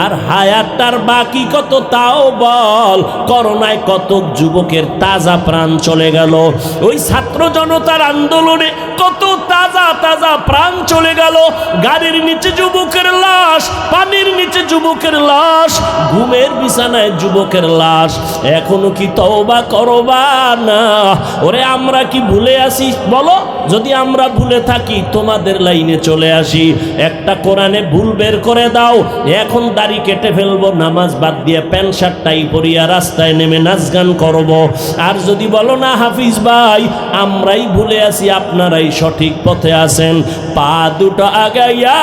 আর হায়াতটার বাকি কত তাও বল? করোনায় কত যুবকের তাজা প্রাণ চলে গেল, ওই ছাত্র জনতার আন্দোলনে কত তাজা তাজা প্রাণ চলে গেল। গাড়ির নিচে যুবকের লাশ, পানির নিচে যুবকের লাশ, ঘুমের বিছানায় যুবকের লাশ। এখনো কি তওবা করবা না? ওরে আমরা কি ভুলে আসি বলো? যদি আমরা ভুলে থাকি, তোমাদের লাইনে চলে আসি, একটা কোরআনে ভুল বের করে দাও, এখন দাড়ি কেটে ফেলবো, নামাজ বাদ দিয়ে প্যান্ট শার্ট টাই পরিয়া রাস্তায় নেমে নাচ গান করবো। আর যদি বলো না হাফিজ ভাই, আমরাই ভুলে আসি, আপনারাই সঠিক পথে আছেন, পা দুটো আগাইয়া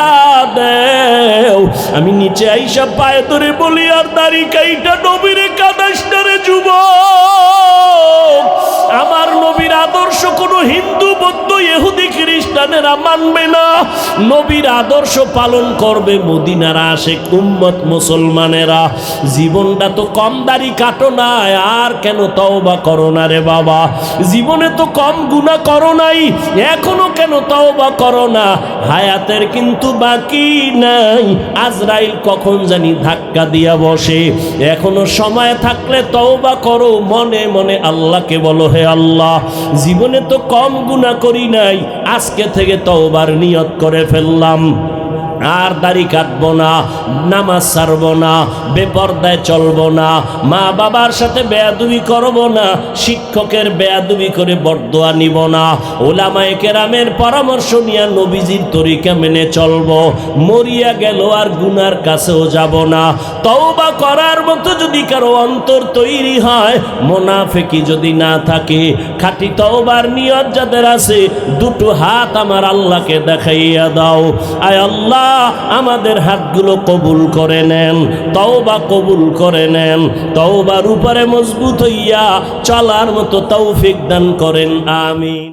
দেও। আমি নিচে আইসা পায়ে ধরে বলি, আর দাড়ি কাইটা নবীরে কাদাসটারে যুবক, আমার নবীর আদর্শ কোনো হিন্দু, বৌদ্ধ, ইহুদি, খ্রিস্টানেরা মানবে না। নবীর আদর্শ পালন করবে মদিনার আশিক উম্মত মুসলমানেরা। জীবনটা তো কম দাড়ি কাটো না, আর কেন তওবা করো না রে বাবা? জীবনে তো কম গুনাহ করো নাই, এখনো কেন তওবা করো না? হায়াতের কিন্তু বাকি নাই, আজরাইল কখন জানি ধাক্কা দিয়া বসে। এখনো সময় থাকলে তওবা করো, মনে মনে আল্লাহকে বলো, হে আল্লাহ, জীবনে তো কম গুনাহ করি নাই, আজকে থেকে তওবার নিয়ত করে ফেললাম, আর দাড়ি কাটবো না, নামাজ ছাড়বো না, বেপরদায় চলবো না, মা বাবার সাথে বেয়াদবি করবো না, শিক্ষকের বেয়াদবি করে বরদোয়া নিব না, ওলামায়ে কেরামের পরামর্শ নিয়ে নবীজির তরিকা মেনে চলবো, মরিয়া গেল আর গুনার কাছেও যাব না। তওবা করার মতো যদি কারো অন্তর তৈরি হয়, মুনাফিকি যদি না থাকে, খাঁটি তওবার নিয়ত যাদের আছে, দুটো হাত আমার আল্লাহকে দেখাইয়া দাও। আয় আল্লাহ, আমাদের হাতগুলো কবুল করে নেন, তওবা কবুল করে নেন, তওবার উপরে মজবুত হইয়া চলার মতো তৌফিক দান করেন, আমিন।